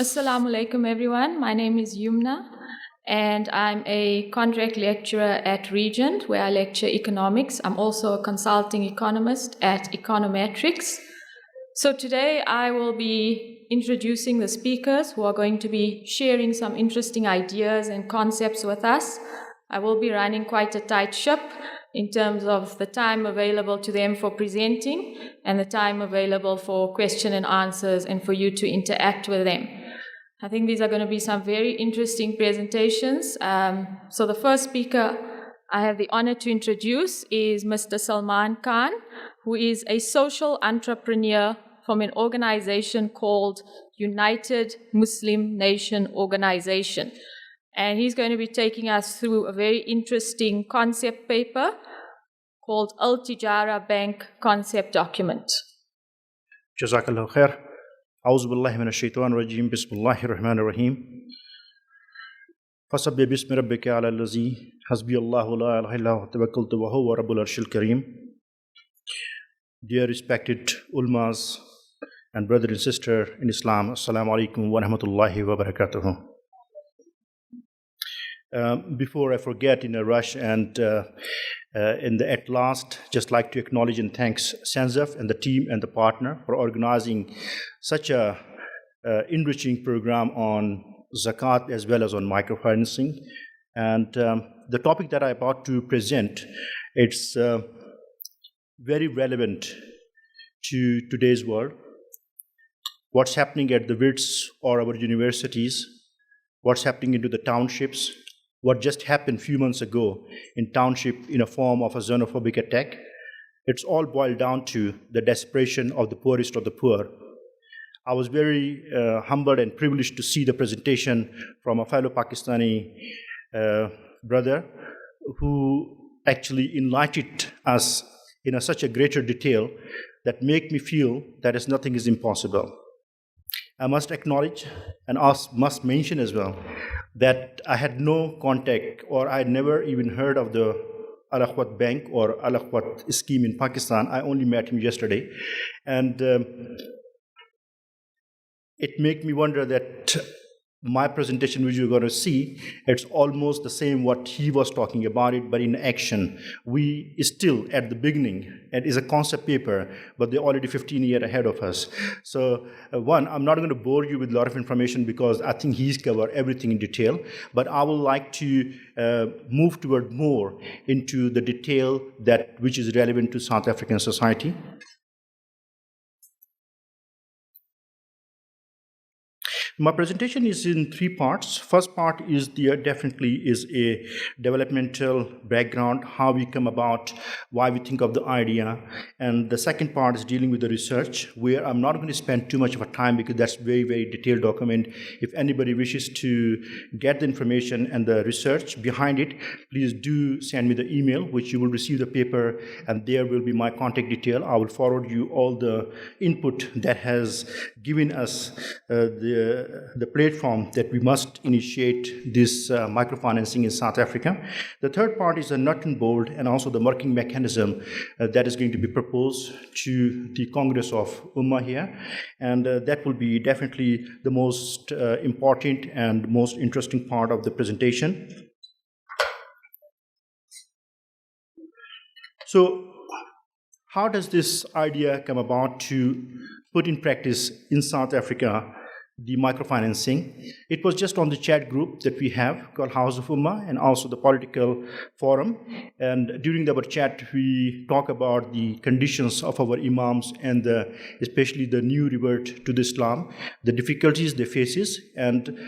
Assalamu alaikum everyone. My name is Yumna and I'm a contract lecturer at Regent where I lecture economics. I'm also a consulting economist at Econometrics. So today I will be introducing the speakers who are going to be sharing some interesting ideas and concepts with us. I will be running quite a tight ship in terms of the time available to them for presenting and the time available for question and answers and for you to interact with them. I think these are going to be some very interesting presentations. So the first speaker I have the honor to introduce is Mr. Salman Khan, who is a social entrepreneur from an organization called United Muslim Nation Organization. And he's going to be taking us through a very interesting concept paper called Al-Tijara Bank Concept Document. Jazakallah khair. أعوذ بالله من الشيطان الرجيم بسم الله الرحمن الرحيم فسبح باسم ربك على الذي حسبي الله لا إله إلا هو توكلت وهو رب العرش الكريم. Dear respected ulmas and brother and sister in Islam, Assalamu alaikum wa rahmatullahi wa barakatuh. Before I forget in a rush and at last, just like to acknowledge and thanks SANZAF and the team and the partner for organizing such a enriching program on Zakat as well as on microfinancing. And the topic that I'm about to present, it's very relevant to today's world. What's happening at the WITS or our universities, what's happening into the townships, what just happened a few months ago in township in a form of a xenophobic attack. It's all boiled down to the desperation of the poorest of the poor. I was very humbled and privileged to see the presentation from a fellow Pakistani brother who actually enlightened us in such a greater detail that make me feel that nothing is impossible. I must acknowledge and must mention as well that I had no contact or I had never even heard of the Akuwat Bank or Akuwat scheme in Pakistan. I only met him yesterday. And it made me wonder that my presentation, which you're going to see, it's almost the same what he was talking about it, but in action. We still at the beginning, it is a concept paper, but they're already 15 years ahead of us. So one, I'm not going to bore you with a lot of information because I think he's covered everything in detail, but I would like to move toward more into the detail which is relevant to South African society. My presentation is in three parts. First part is definitely is a developmental background, how we come about, why we think of the idea. And the second part is dealing with the research, where I'm not going to spend too much of a time because that's very, very detailed document. If anybody wishes to get the information and the research behind it, please do send me the email, which you will receive the paper, and there will be my contact detail. I will forward you all the input that has given us the platform that we must initiate this microfinancing in South Africa. The third part is a nut and bolt and also the working mechanism that is going to be proposed to the Congress of Ummah here. And that will be definitely the most important and most interesting part of the presentation. So how does this idea come about to put in practice in South Africa the microfinancing? It was just on the chat group that we have called House of Ummah and also the political forum. And during our chat, we talk about the conditions of our imams and especially the new revert to the Islam, the difficulties they faces, and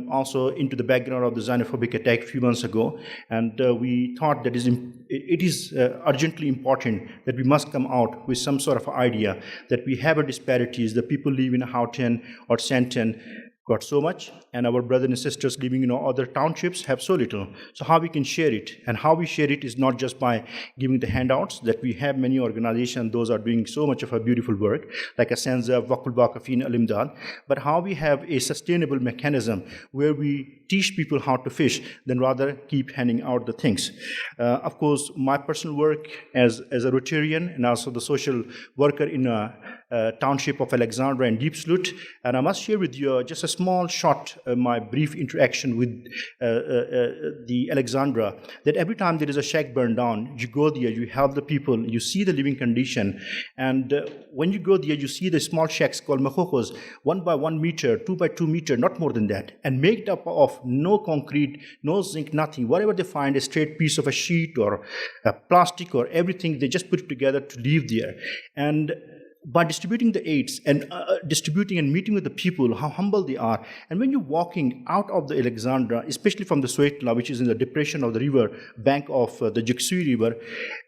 also into the background of the xenophobic attack a few months ago. And we thought that it is urgently important that we must come out with some sort of idea that we have a disparities. The people live in Houghton or Santon got so much, and our brothers and sisters living in other townships have so little. So how we can share it, and how we share it is not just by giving the handouts, that we have many organizations, those are doing so much of a beautiful work, like a SANZAF, Waqful Waqafin, Al-Imdad, but how we have a sustainable mechanism where we teach people how to fish, then rather keep handing out the things. Of course, my personal work as a Rotarian and also the social worker in township of Alexandra and Deep Sloot. And I must share with you just a small short, my brief interaction with the Alexandra, that every time there is a shack burned down, you go there, you help the people, you see the living condition. And when you go there, you see the small shacks called makokos, 1 by 1 meter, 2 by 2 meter, not more than that, and made up of no concrete, no zinc, nothing. Whatever they find, a straight piece of a sheet or a plastic or everything, they just put it together to live there. And by distributing the aids and distributing and meeting with the people, how humble they are. And when you're walking out of the Alexandra, especially from the Suetla, which is in the depression of the river, bank of the Juksui River,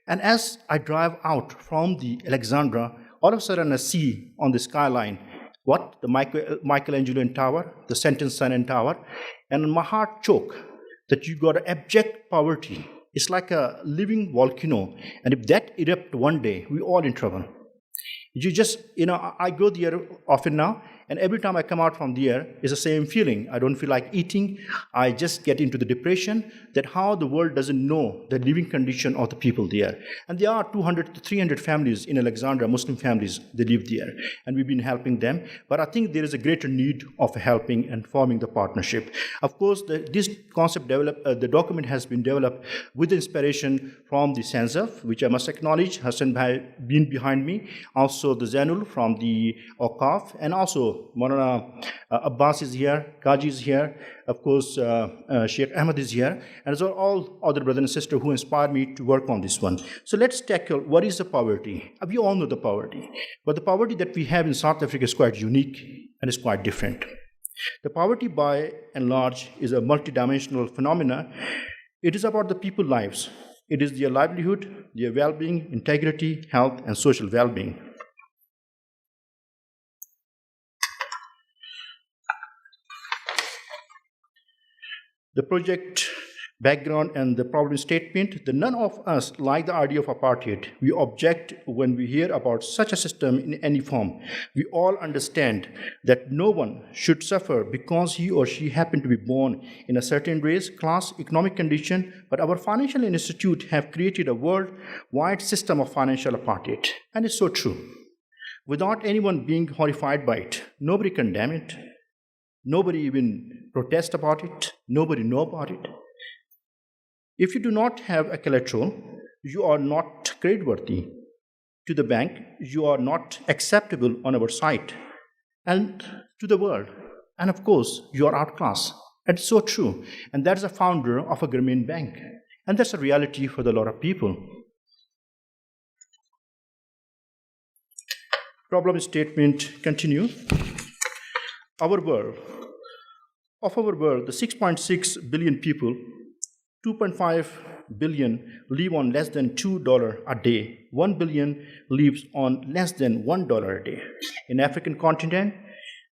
and as I drive out from the Alexandra, all of a sudden I see on the skyline, what? The Michelangelo Tower, the Sentence Sun and Tower, and my heart choke that you got abject poverty. It's like a living volcano, and if that erupt one day, we're all in trouble. You just, I go there often now, and every time I come out from there, it's the same feeling. I don't feel like eating. I just get into the depression that how the world doesn't know the living condition of the people there. And there are 200 to 300 families in Alexandria, Muslim families, they live there. And we've been helping them. But I think there is a greater need of helping and forming the partnership. Of course, this concept the document has been developed with inspiration from the SANZAF, which I must acknowledge, Hassan Bhai been behind me. Also the Zainul from the Awqaf, and also Maulana Abbas is here, Cajee is here, of course Sheikh Ahmed is here, and so all other brothers and sisters who inspired me to work on this one. So let's tackle what is the poverty. We all know the poverty, but the poverty that we have in South Africa is quite unique and is quite different. The poverty by and large is a multidimensional phenomena. It is about the people's lives. It is their livelihood, their well-being, integrity, health, and social well-being. The project background and the problem statement, that none of us like the idea of apartheid. We object when we hear about such a system in any form. We all understand that no one should suffer because he or she happened to be born in a certain race, class, economic condition, but our financial institute have created a worldwide system of financial apartheid. And it's so true. Without anyone being horrified by it, nobody condemn it. Nobody even protest about it. Nobody know about it. If you do not have a collateral, you are not creditworthy to the bank. You are not acceptable on our site and to the world. And of course, you are outclassed. It's so true. And that's the founder of a Grameen bank. And that's a reality for a lot of people. Problem statement continue. Of our world, the 6.6 billion people, 2.5 billion live on less than $2 a day. 1 billion lives on less than $1 a day. In African continent,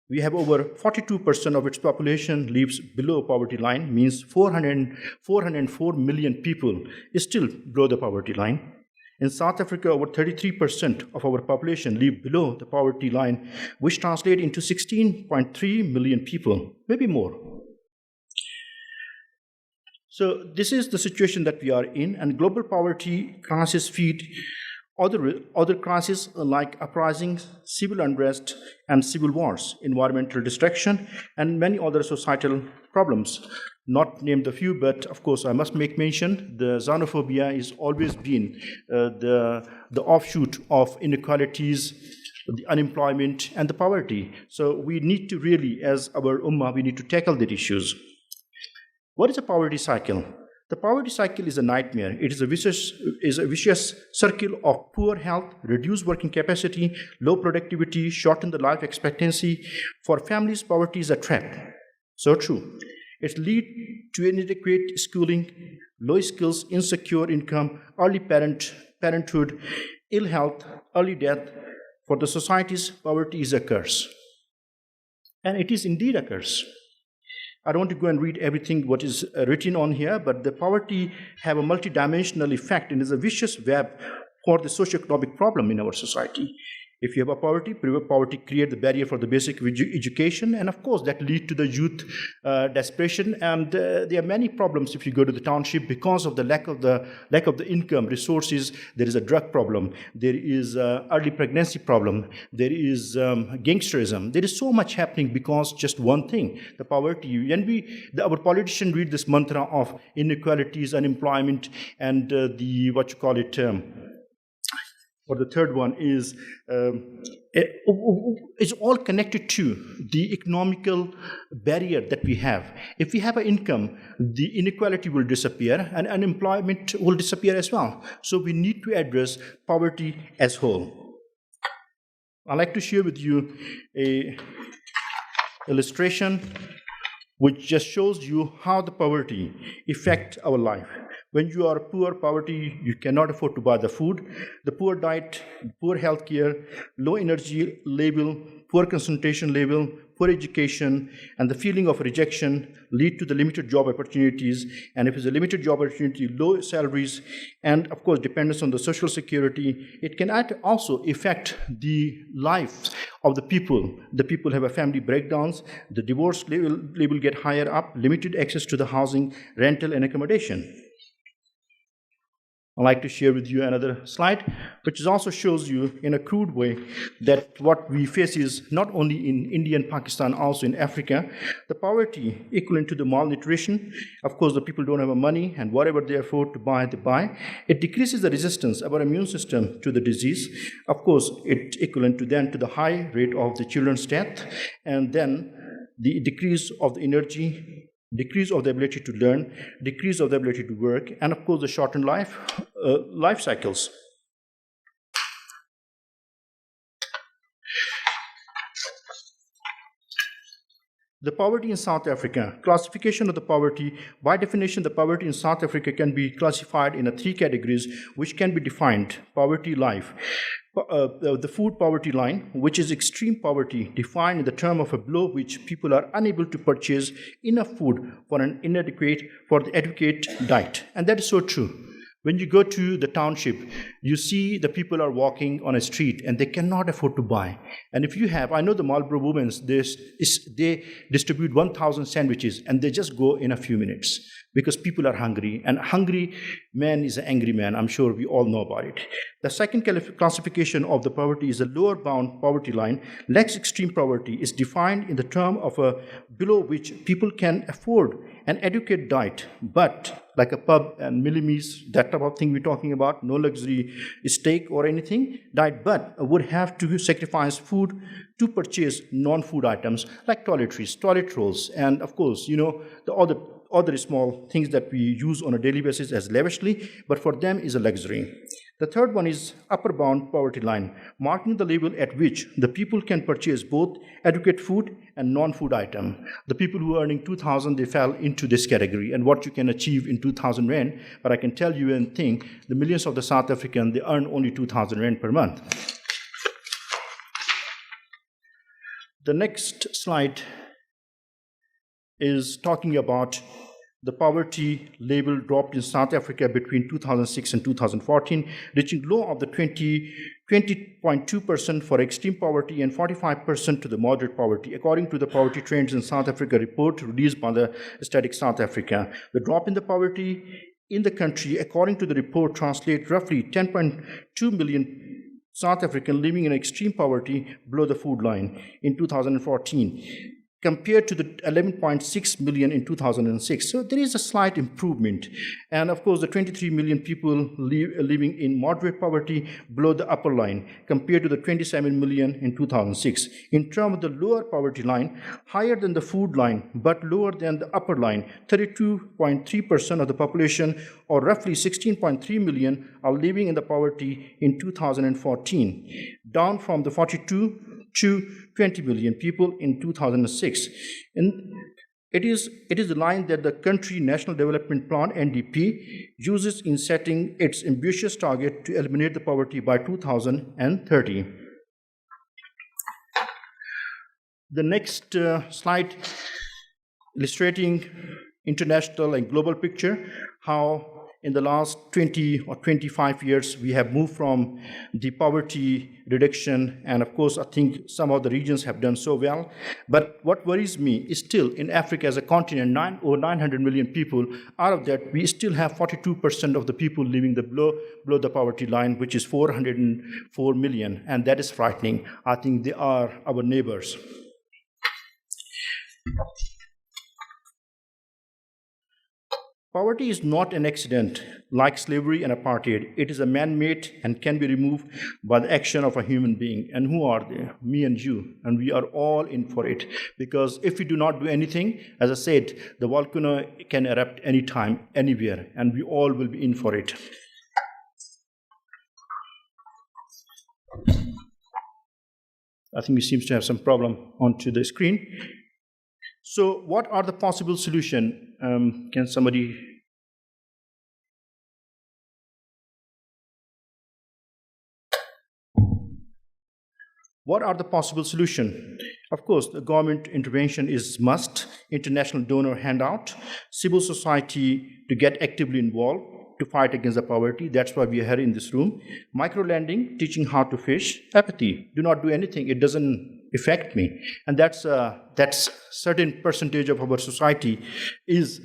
we have over 42% of its population lives below poverty line, means 404 million people is still below the poverty line. In South Africa, over 33% of our population live below the poverty line, which translates into 16.3 million people, maybe more. So this is the situation that we are in, and global poverty crisis feed other crises like uprisings, civil unrest, and civil wars, environmental destruction, and many other societal problems. Not named a few, but of course I must make mention, the xenophobia has always been the offshoot of inequalities, the unemployment, and the poverty. So we need to really, as our ummah, we need to tackle these issues. What is a poverty cycle? The poverty cycle is a nightmare. It is a vicious circle of poor health, reduced working capacity, low productivity, shortened life expectancy. For families, poverty is a trap. So true. It leads to inadequate schooling, low skills, insecure income, early parenthood, ill health, early death. For the societies, poverty is a curse. And it is indeed a curse. I don't want to go and read everything what is written on here, but the poverty have a multidimensional effect and is a vicious web for the socioeconomic problem in our society. If you have a poverty create the barrier for the basic education, and of course that lead to the youth desperation. And there are many problems if you go to the township because of the lack of the income resources. There is a drug problem. There is early pregnancy problem. There is gangsterism. There is so much happening because just one thing, the poverty. And our politicians read this mantra of inequalities, unemployment, and or the third one is it's all connected to the economical barrier that we have. If we have an income, the inequality will disappear and unemployment will disappear as well. So we need to address poverty as whole. I'd like to share with you a illustration which just shows you how the poverty affects our life. When you are poor, poverty, you cannot afford to buy the food. The poor diet, poor health care, low energy level, poor concentration level, poor education, and the feeling of rejection lead to the limited job opportunities. And if it's a limited job opportunity, low salaries, and of course dependence on the social security, it can also affect the lives of the people. The people have a family breakdowns, the divorce level get higher up, limited access to the housing, rental, and accommodation. I'd like to share with you another slide, which also shows you in a crude way that what we face is not only in India and Pakistan, also in Africa, the poverty equivalent to the malnutrition. Of course, the people don't have money, and whatever they afford to buy, they buy. It decreases the resistance of our immune system to the disease. Of course, it's equivalent to the high rate of the children's death, and then the decrease of the energy, decrease of the ability to learn, decrease of the ability to work, and of course the shortened life cycles. The poverty in South Africa, classification of the poverty. By definition, the poverty in South Africa can be classified in 3 categories, which can be defined. Poverty life. The food poverty line, which is extreme poverty, defined in the term of a below which people are unable to purchase enough food for the adequate diet. And that is so true. When you go to the township, you see the people are walking on a street and they cannot afford to buy. And if you have, I know the Marlboro women, they distribute 1,000 sandwiches and they just go in a few minutes because people are hungry. And a hungry man is an angry man. I'm sure we all know about it. The second classification of the poverty is a lower bound poverty line. Less extreme poverty is defined in the term of a below which people can afford an adequate diet, but like a pub and millimetres, that type of thing we're talking about, no luxury steak or anything, diet, but would have to sacrifice food to purchase non-food items like toiletries, toilet rolls, and of course, the other small things that we use on a daily basis as lavishly, but for them is a luxury. The third one is upper bound poverty line, marking the level at which the people can purchase both adequate food and non-food item. The people who are earning 2,000, they fell into this category, and what you can achieve in 2,000 rand, but I can tell you and think, the millions of the South Africans, they earn only 2,000 rand per month. The next slide is talking about the poverty level dropped in South Africa between 2006 and 2014, reaching low of the 20.2% for extreme poverty and 45% to the moderate poverty, according to the Poverty Trends in South Africa report released by the Statistics South Africa. The drop in the poverty in the country, according to the report, translates roughly 10.2 million South Africans living in extreme poverty below the food line in 2014. Compared to the 11.6 million in 2006. So there is a slight improvement. And of course, the 23 million people living in moderate poverty below the upper line, compared to the 27 million in 2006. In terms of the lower poverty line, higher than the food line, but lower than the upper line, 32.3% of the population, or roughly 16.3 million, are living in the poverty in 2014, down from the 42 to 20 million people in 2006. And it is the line that the country National Development Plan, NDP, uses in setting its ambitious target to eliminate the poverty by 2030. The next slide illustrating international and global picture, how in the last 20 or 25 years, we have moved from the poverty reduction, and of course, I think some of the regions have done so well. But what worries me is still in Africa as a continent, over 900 million people. Out of that, we still have 42% of the people living below the poverty line, which is 404 million, and that is frightening. I think they are our neighbors. Poverty is not an accident like slavery and apartheid. It is a man-made and can be removed by the action of a human being. And who are they? Me and you. And we are all in for it. Because if we do not do anything, as I said, the volcano can erupt anytime, anywhere, and we all will be in for it. I think it seems to have some problem onto the screen. So what are the possible solutions? Can somebody... What are the possible solutions? Of course, the government intervention is must, international donor handout, civil society to get actively involved to fight against the poverty. That's why we are here in this room. Micro-lending, teaching how to fish. Apathy, do not do anything. It doesn't affect me. And that's certain percentage of our society is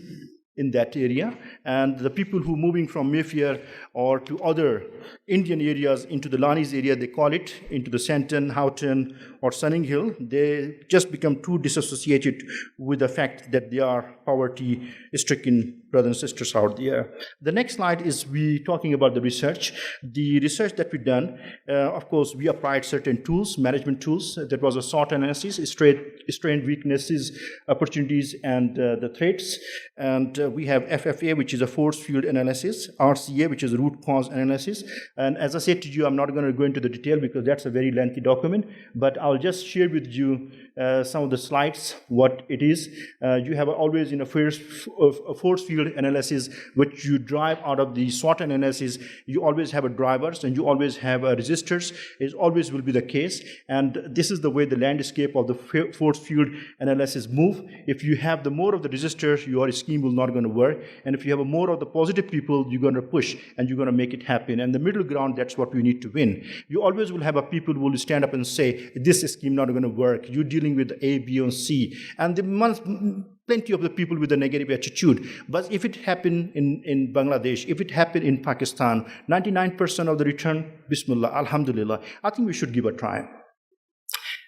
in that area. And the people who are moving from Mayfair or to other Indian areas into the Lanis area, they call it, into the Santon, Houghton, or Sunning Hill, they just become too disassociated with the fact that they are poverty-stricken brothers and sisters out there. The next slide is we talking about the research. The research that we've done, of course, we applied certain tools, management tools. That was a SWOT analysis, strengths, weaknesses, opportunities, and the threats. And we have FFA, which is a force field analysis, RCA, which is a root cause analysis. And as I said to you, I'm not going to go into the detail because that's a very lengthy document, but I'll just share with you some of the slides, what it is. You have always in a force field analysis, which you drive out of the SWOT analysis, you always have a drivers and you always have resistors. It always will be the case. And this is the way the landscape of the force field analysis move. If you have the more of the resistors, your scheme will not going to work. And if you have a more of the positive people, you're going to push and you're going to make it happen. And the middle ground, that's what we need to win. You always will have a people who will stand up and say, this scheme not going to work. You're dealing with A, B, and C. And there must plenty of the people with a negative attitude. But if it happened in Bangladesh, if it happened in Pakistan, 99% of the return, Bismillah, Alhamdulillah, I think we should give a try.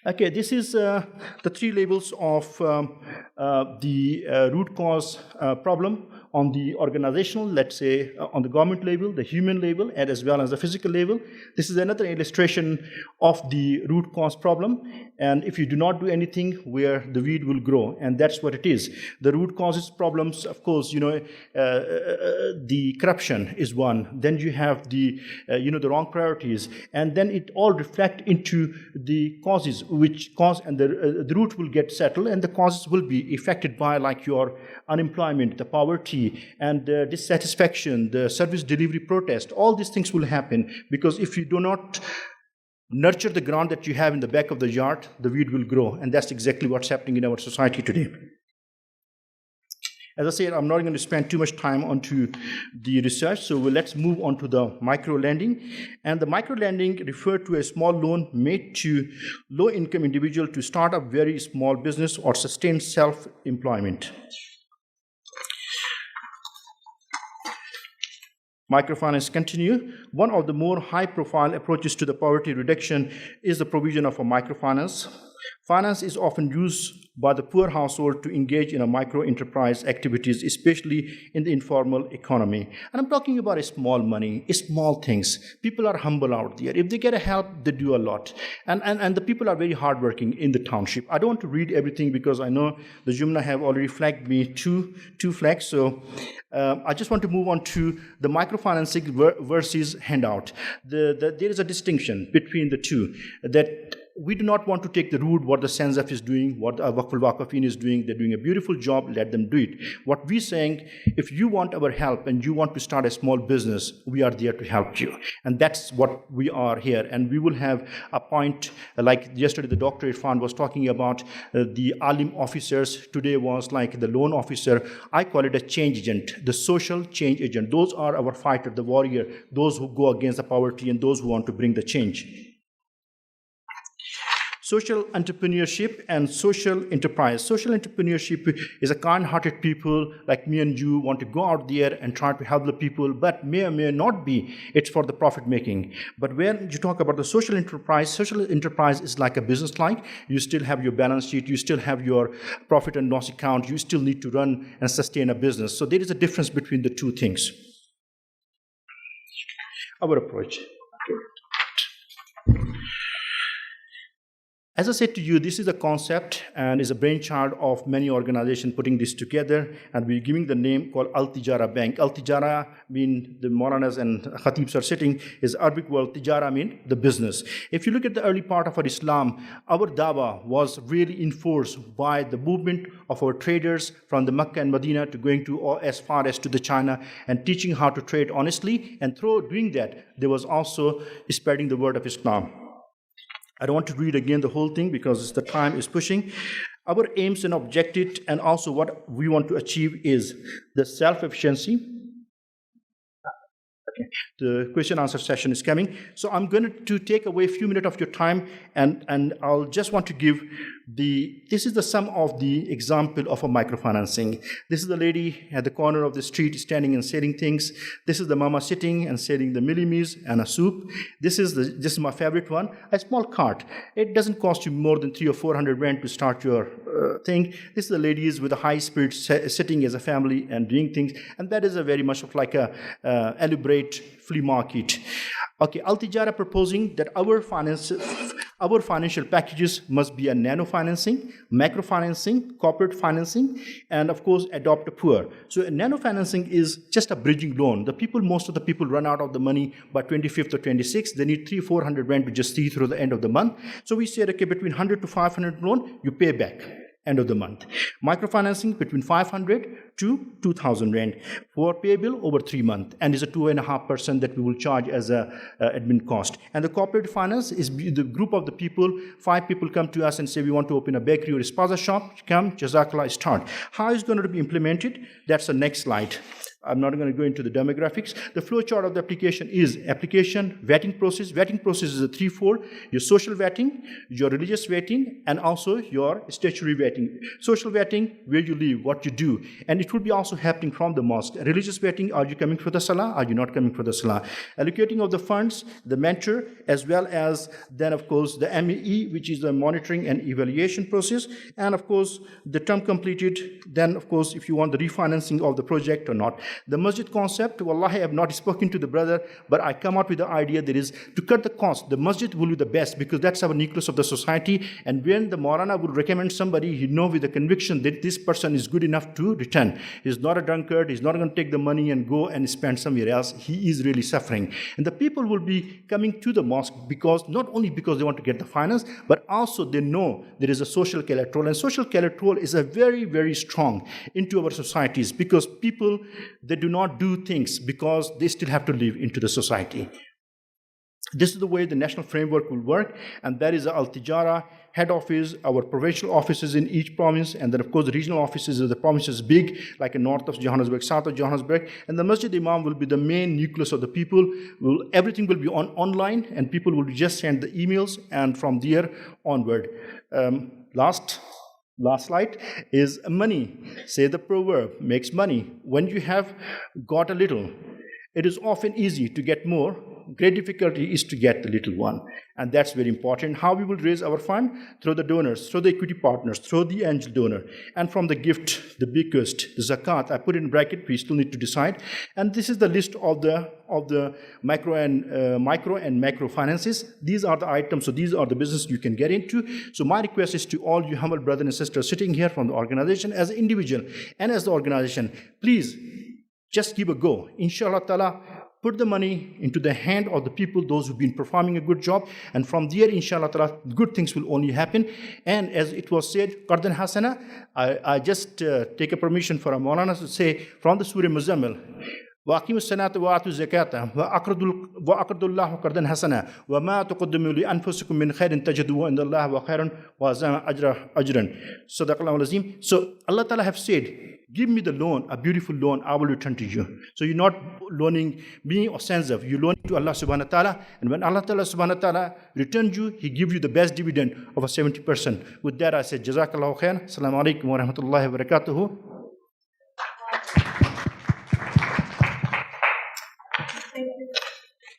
Okay, this is the three levels of the root cause problem on the organizational, let's say, on the government level, the human level, and as well as the physical level. This is another illustration of the root cause problem. And if you do not do anything, where the weed will grow, and that's what it is. The root causes problems, of course, the corruption is one. Then you have the, the wrong priorities, and then it all reflect into the causes, which cause, and the root will get settled, and the causes will be affected by, like, your unemployment, the poverty, and dissatisfaction, the service delivery protest. All these things will happen because if you do not nurture the ground that you have in the back of the yard, the weed will grow, and that's exactly what's happening in our society today. As I said, I'm not going to spend too much time onto the research, so let's move on to the micro-lending. And the micro-lending referred to a small loan made to low-income individual to start up very small business or sustain self-employment. Microfinance continue. One of the more high-profile approaches to the poverty reduction is the provision of a microfinance. Finance is often used by the poor household to engage in a micro-enterprise activities, especially in the informal economy. And I'm talking about small money, small things. People are humble out there. If they get a help, they do a lot. And the people are very hardworking in the township. I don't want to read everything because I know the Jumna have already flagged me two flags. So I just want to move on to the microfinancing versus handout. There is a distinction between the two, that we do not want to take the route what the SANZAF is doing, what the Awqaf is doing. They're doing a beautiful job, let them do it. What we're saying, if you want our help and you want to start a small business, we are there to help you. And that's what we are here. And we will have a point, like yesterday the Dr. Irfan was talking about the Alim officers, today was like the loan officer. I call it a change agent, the social change agent. Those are our fighter, the warrior, those who go against the poverty and those who want to bring the change. Social entrepreneurship and social enterprise. Social entrepreneurship is a kind-hearted people like me and you want to go out there and try to help the people, but may or may not be it's for the profit making. But when you talk about the social enterprise is like a business like. You still have your balance sheet, you still have your profit and loss account, you still need to run and sustain a business. So there is a difference between the two things. Our approach. As I said to you, this is a concept and is a brainchild of many organizations putting this together, and we're giving the name called Al-Tijara Bank. Al-Tijara mean the Maulanas and Khatibs are sitting, is Arabic word, Tijara mean the business. If you look at the early part of our Islam, our dawah was really enforced by the movement of our traders from the Mecca and Medina to going to as far as to the China and teaching how to trade honestly, and through doing that, there was also spreading the word of Islam. I don't want to read again the whole thing because the time is pushing. Our aims and objectives and also what we want to achieve is the self-efficiency. Okay. The question-answer session is coming. So I'm going to take away a few minutes of your time, and I'll just want to give this is the sum of the example of a microfinancing. This is the lady at the corner of the street standing and selling things. This is the mama sitting and selling the millimis and a soup. This is my favorite one, a small cart. It doesn't cost you more than 300 or 400 rand to start your thing. This is the ladies with a high spirit sitting as a family and doing things, and that is a very much of like a elaborate flea market. Okay, Al-Tijara proposing that our financial packages must be a nano financing, macro financing, corporate financing, and of course adopt a poor. So a nano financing is just a bridging loan. Most of the people run out of the money by 25th or 26th. They need 300-400 rand to just see through the end of the month. So we said, okay, between 100 to 500 loan, you pay back end of the month. Microfinancing between 500 to 2,000 rand for payable over 3 months, and is a 2.5% that we will charge as a admin cost. And the corporate finance is the group of the people. 5 people come to us and say we want to open a bakery or a spaza shop. Come, Jazakallah, start. How is it going to be implemented? That's the next slide. I'm not going to go into the demographics. The flow chart of the application is application, vetting process. Vetting process is a threefold: your social vetting, your religious vetting, and also your statutory vetting. Social vetting, where you live, what you do, and it will be also happening from the mosque. Religious vetting, are you coming for the salah? Are you not coming for the salah? Allocating of the funds, the mentor, as well as then of course the MEE, which is the monitoring and evaluation process, and of course the term completed. Then of course if you want the refinancing of the project or not. The masjid concept, wallahi, I have not spoken to the brother, but I come out with the idea that is to cut the cost. The masjid will be the best because that's our nucleus of the society. And when the Maulana would recommend somebody, he know with the conviction that this person is good enough to return. He's not a drunkard. He's not going to take the money and go and spend somewhere else. He is really suffering. And the people will be coming to the mosque because not only because they want to get the finance, but also they know there is a social collateral. And social collateral is a very, very strong into our societies because people, they do not do things because they still have to live into the society. This is the way the national framework will work, and that is the Al-Tijara head office, our provincial offices in each province, and then of course the regional offices of the provinces big, like in north of Johannesburg, south of Johannesburg, and the Masjid Imam will be the main nucleus of the people. Everything will be online, and people will just send the emails, and from there onward. Last slide is money. Say the proverb, makes money. When you have got a little, it is often easy to get more. Great difficulty is to get the little one. And that's very important. How we will raise our fund? Through the donors, through the equity partners, through the angel donor, and from the gift, the biggest, the zakat. I put it in bracket, we still need to decide. And this is the list of the micro and macro finances. These are the items, so these are the business you can get into. So my request is to all you humble brothers and sisters sitting here from the organization, as an individual and as the organization, please just give a go. Inshallah ta'ala, put the money into the hand of the people, those who've been performing a good job, and from there, inshallah ta'ala, good things will only happen. And as it was said, Qardan Hasana, I just take a permission for a Maulana to say from the Surah Muzammil, وَأَقِيمُوا الصَّلَاةَ وَآتُوا الزَّكَاةَ وَأَقْرِضُوا اللَّهَ قَرْضًا حَسَنًا وَمَا تُقَدِّمُوا لِأَنفُسِكُم مِّنْ خَيْرٍ تَجِدُوهُ عِندَ اللَّهِ وَخَيْرًا وَأَعْظَمَ أَجْرًا. Sadaqallahu al-Azim. So Allah Ta'ala have said, give me the loan, a beautiful loan, I will return to you. So you're not loaning me or SANZAF, you're loaning to Allah subhanahu wa ta'ala. And when Allah Ta'ala subhanahu wa ta'ala returns you, He gives you the best dividend of a 70%. With that I said, Jazakallahu khair. Assalamu alaikum wa rahmatullahi wa barakatuhu.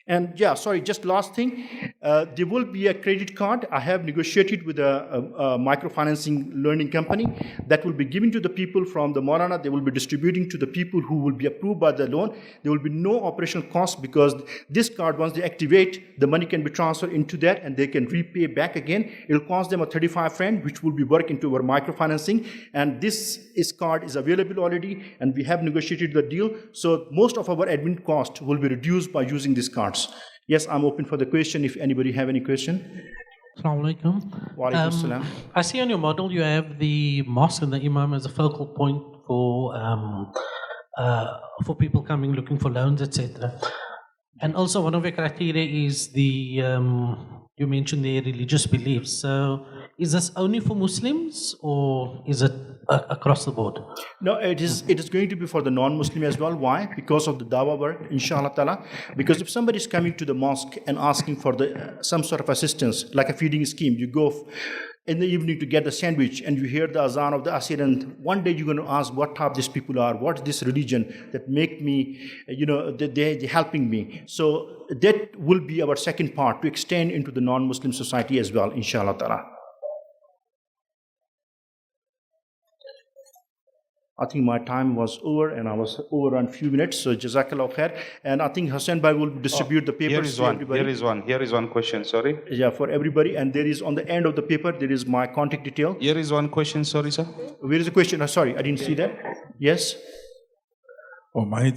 And yeah, sorry, just last thing. There will be a credit card. I have negotiated with a microfinancing learning company that will be given to the people from the Maulana. They will be distributing to the people who will be approved by the loan. There will be no operational cost because this card, once they activate, the money can be transferred into that and they can repay back again. It will cost them a 35 rand, which will be worked into our microfinancing. And this card is available already, and we have negotiated the deal. So most of our admin cost will be reduced by using these cards. Yes, I'm open for the question if anybody have any question. Assalamu alaikum. Wa alaikum salam. I see on your model you have the mosque and the imam as a focal point for people coming looking for loans, etc. And also one of your criteria is the you mentioned their religious beliefs. So is this only for Muslims or is it across the board? No, it is going to be for the non-Muslim as well. Why? Because of the dawah work, inshallah ta'ala. Because if somebody is coming to the mosque and asking for some sort of assistance, like a feeding scheme, you go in the evening to get the sandwich and you hear the azan of the asr, and one day you're going to ask what type these people are, what is this religion that make me, they're helping me. So that will be our second part, to extend into the non-Muslim society as well, inshallah ta'ala. I think my time was over and I was over on a few minutes, so Jazakallah khair. And I think Hussain Bhai will distribute the papers to everybody. Here is one question, sorry. Yeah, for everybody. And there is on the end of the paper, there is my contact detail. Here is one question, sorry sir. Where is the question? Sorry, I didn't see that. Yes? Oh, mine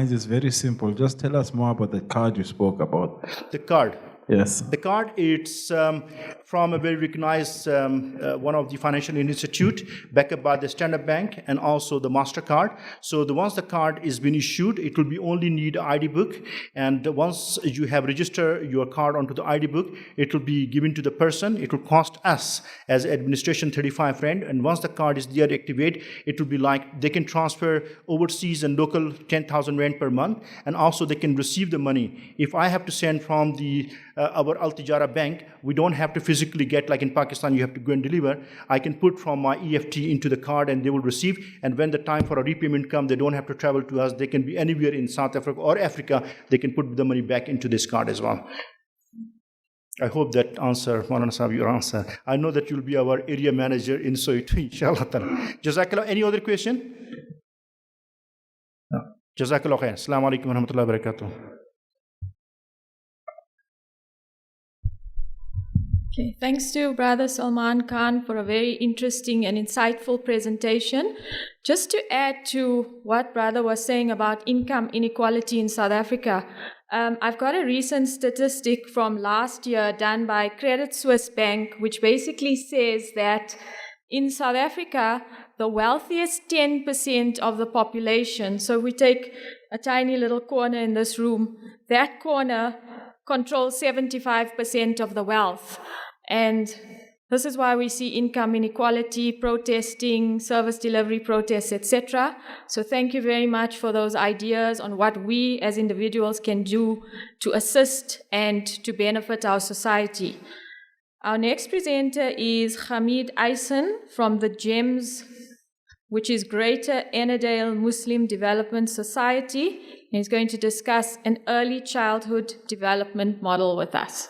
is very simple. Just tell us more about the card you spoke about. The card. Yes. The card, it's from a very recognized one of the financial institute, backed up by the Standard Bank and also the MasterCard. So once the card is been issued, it will be only need ID book. And once you have registered your card onto the ID book, it will be given to the person. It will cost us as administration 35 rand. And once the card is there to activate, it will be like they can transfer overseas and local 10,000 rand per month. And also they can receive the money. If I have to send from our Al-Tijara bank, we don't have to physically get, like in Pakistan, you have to go and deliver. I can put from my EFT into the card and they will receive. And when the time for a repayment comes, they don't have to travel to us. They can be anywhere in South Africa or Africa. They can put the money back into this card as well. I hope that answer, Maulana Sahib, your answer. I know that you'll be our area manager in Soweto, inshallah. Jazakallah. Any other question? No. Jazakallah khair. Assalamu alaikum wa rahmatullahi wa barakatuh. Okay, thanks to Brother Salman Khan for a very interesting and insightful presentation. Just to add to what Brother was saying about income inequality in South Africa, I've got a recent statistic from last year done by Credit Suisse Bank, which basically says that in South Africa, the wealthiest 10% of the population, so we take a tiny little corner in this room, that corner controls 75% of the wealth. And this is why we see income inequality, protesting, service delivery protests, etc. So thank you very much for those ideas on what we as individuals can do to assist and to benefit our society. Our next presenter is Hamid Aysen from the GEMS, which is Greater Edendale Muslim Development Society. He's going to discuss an early childhood development model with us.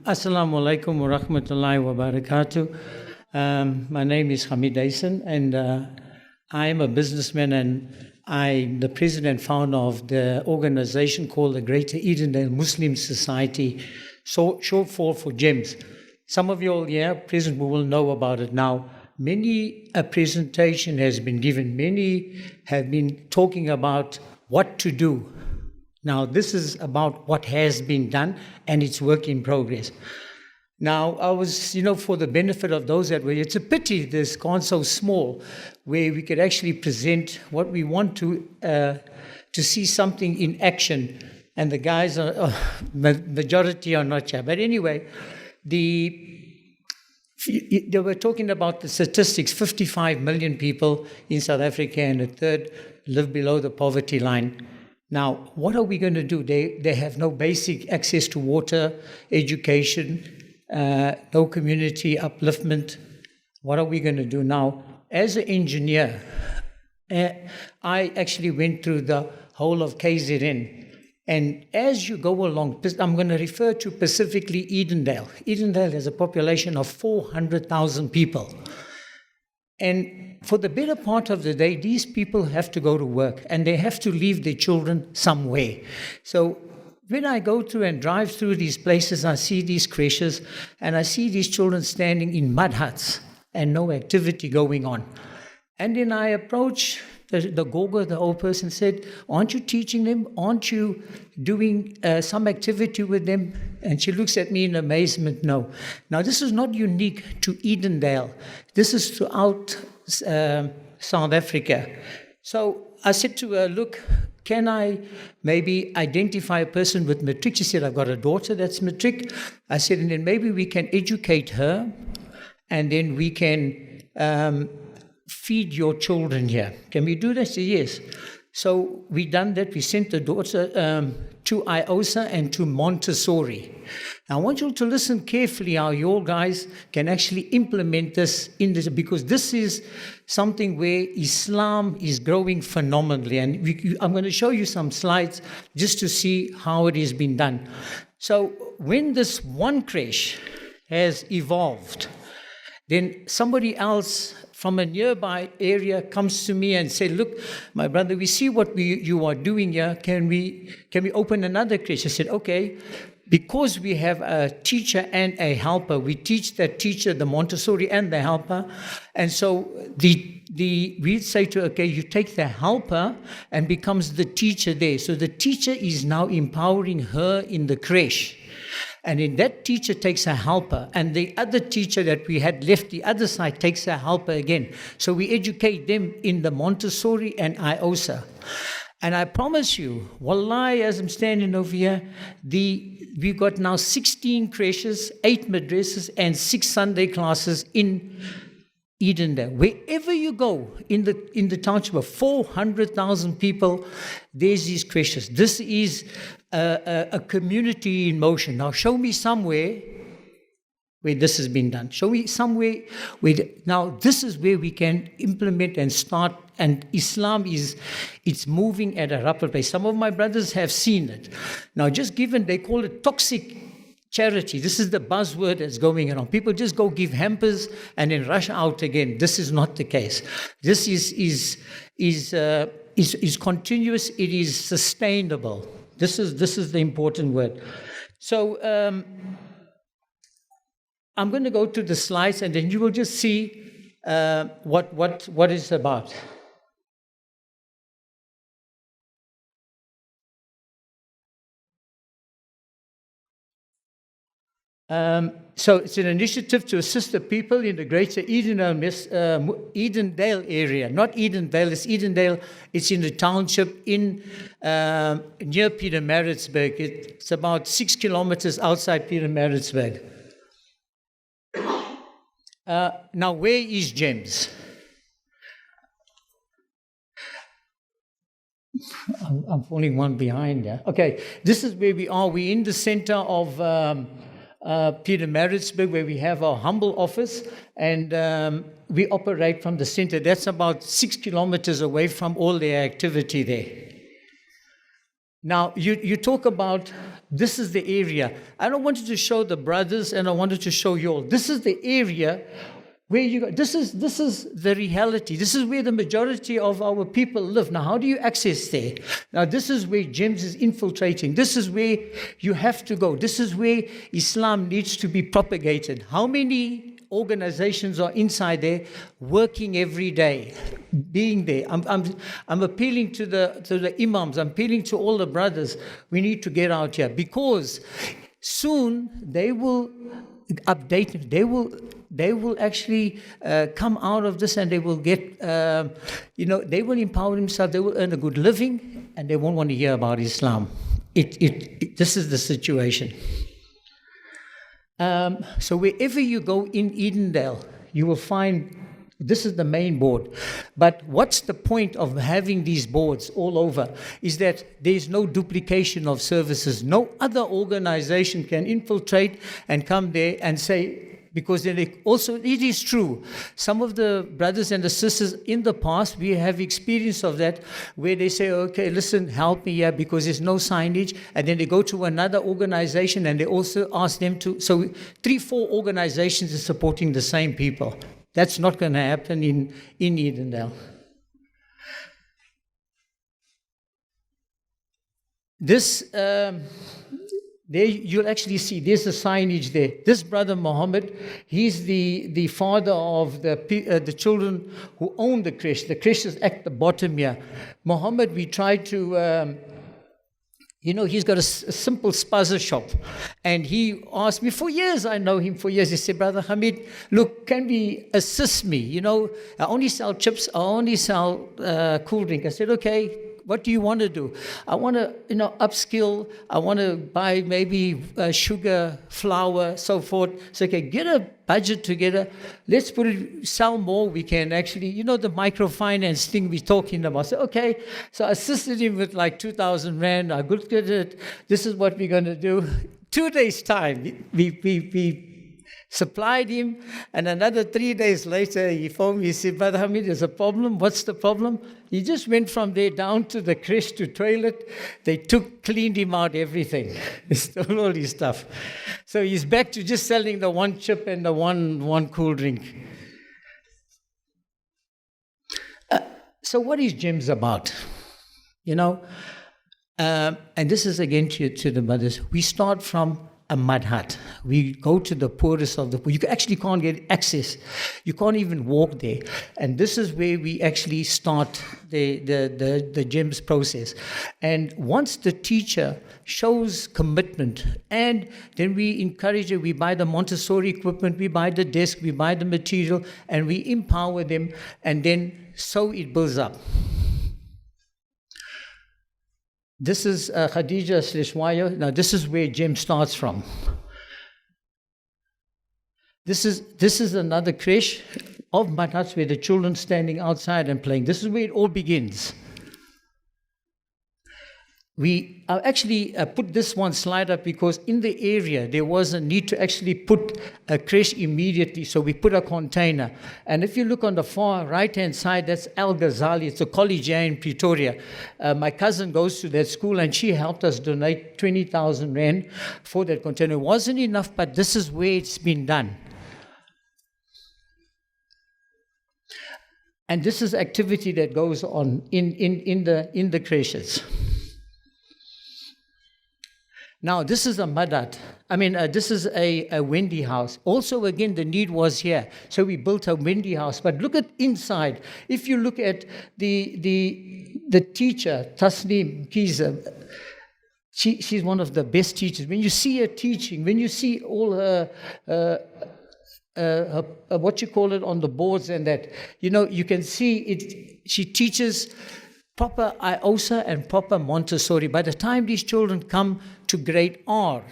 Assalamu alaikum wa rahmatullahi wa barakatuh. My name is Hamid Aysen, and I am a businessman, and I'm the president and founder of the organization called the Greater Edendale Muslim Society, short fall for GEMS. Some of you all here present will know about it now. A presentation has been given. Many have been talking about what to do Now, this is about what has been done, and it's work in progress. Now, I was, for the benefit of those that were, it's a pity this gone so small, where we could actually present what we want to see something in action. And the guys, majority are not here. But anyway, they were talking about the statistics. 55 million people in South Africa, and a third live below the poverty line. Now, what are we going to do? They have no basic access to water, education, no community upliftment. What are we going to do now? As an engineer, I actually went through the whole of KZN. And as you go along, I'm going to refer to specifically Edendale. Edendale has a population of 400,000 people. And for the better part of the day, these people have to go to work, and they have to leave their children somewhere. So when I go through and drive through these places, I see these creches, and I see these children standing in mud huts and no activity going on. And then I approach the gogo, the old person, said, aren't you teaching them? Aren't you doing some activity with them? And she looks at me in amazement, no. Now, this is not unique to Edendale. This is throughout South Africa. So I said to her, look, can I maybe identify a person with matric? She said, I've got a daughter that's matric. I said, and then maybe we can educate her, and then we can feed your children here. Can we do that? She said, yes. So we done that. We sent the daughter to IOSA and to Montessori. Now, I want you to listen carefully how your guys can actually implement this in this, because this is something where Islam is growing phenomenally. And I'm going to show you some slides just to see how it has been done. So when this one creche has evolved, then somebody else from a nearby area comes to me and say, look, my brother, we see what you are doing here. Can we open another creche? I said, okay. Because we have a teacher and a helper, we teach that teacher, the Montessori and the helper. And so we say to her, okay, you take the helper and becomes the teacher there. So the teacher is now empowering her in the creche. And then that teacher takes a helper, and the other teacher that we had left the other side takes a helper again. So we educate them in the Montessori and IOSA. And I promise you, wallahi, as I'm standing over here, we've got now 16 creches, 8 madrasas, and 6 Sunday classes in Edendale. Wherever you go in the township of 400,000 people, there's these creches. This is a community in motion. Now show me somewhere where this has been done. Show me somewhere where now this is where we can implement and start. And Islam it's moving at a rapid pace. Some of my brothers have seen it. Now, just given they call it toxic charity. This is the buzzword that's going around. People just go give hampers and then rush out again. This is not the case. This is continuous. It is sustainable. This is the important word. So I'm going to go to the slides, and then you will just see what it's about. So it's an initiative to assist the people in the greater Edendale area. Not Edendale, it's Edendale. It's in the township near Pietermaritzburg. It's about 6 kilometers outside Pietermaritzburg. Now, where is GEMS? I'm falling one behind there. Okay, this is where we are. We're in the center of Pietermaritzburg, where we have our humble office, and we operate from the center. That's about 6 kilometers away from all their activity there. Now, you talk about, this is the area. I don't want you to show the brothers, and I wanted to show you all. This is the area where you go. This is the reality. This is where the majority of our people live. Now, how do you access there? Now, this is where GEMS is infiltrating. This is where you have to go. This is where Islam needs to be propagated. How many organizations are inside there, working every day, being there. I'm appealing to the imams. I'm appealing to all the brothers. We need to get out here, because soon they will update. They will actually come out of this, and they will get, they will empower themselves. They will earn a good living, and they won't want to hear about Islam. This is the situation. So wherever you go in Edendale, you will find this is the main board. But what's the point of having these boards all over is that there's no duplication of services. No other organization can infiltrate and come there and say, because then it is true. Some of the brothers and the sisters in the past, we have experience of that, where they say, okay, listen, help me here, because there's no signage. And then they go to another organization and they also ask them to. So 3-4 organizations are supporting the same people. That's not going to happen in Edendale. This, there you'll actually see, there's the signage there. This brother Muhammad, he's the father of the children who own the creche. The creche is at the bottom here. Muhammad, we tried to... he's got a simple spaza shop. And he asked me for years, I know him for years. He said, Brother Hamid, look, can we assist me? I only sell chips, I only sell cool drink. I said, okay, what do you want to do? I want to, upskill. I want to buy maybe sugar, flour, so forth. So, okay, get a budget together. Let's sell more. We can actually, the microfinance thing we're talking about. So, okay. So I assisted him with like 2,000 Rand. I looked at it. This is what we're going to do. 2 days' time, we supplied him, and another 3 days later, he phoned me. He said, Brother Hamid, there's a problem. What's the problem? He just went from there down to the creche to toilet. They cleaned him out, everything. They stole all his stuff. So he's back to just selling the one chip and the one cool drink. So what is GEMS about? And this is again to the mothers. We start from a mud hut. We go to the poorest of the poor. You actually can't get access. You can't even walk there. And this is where we actually start the GEMS process. And once the teacher shows commitment, and then we encourage her, we buy the Montessori equipment, we buy the desk, we buy the material, and we empower them, and then so it builds up. This is Khadija/Waya. Now, this is where GEM starts from. This is another creche of mud huts where the children standing outside and playing. This is where it all begins. We actually put this one slide up because in the area there was a need to actually put a creche immediately, so we put a container. And if you look on the far right-hand side, that's Al Ghazali. It's a college here in Pretoria. My cousin goes to that school, and she helped us donate 20,000 Rand for that container. It wasn't enough, but this is where it's been done. And this is activity that goes on in the creches. Now, this is a mud hut. This is a Wendy house. Also, again, the need was here. So we built a Wendy house. But look at inside. If you look at the teacher, Tasneem Kiza, she's one of the best teachers. When you see her teaching, when you see all her what you call it on the boards and that, you can see it. She teaches proper IOSA and proper Montessori. By the time these children come to grade R,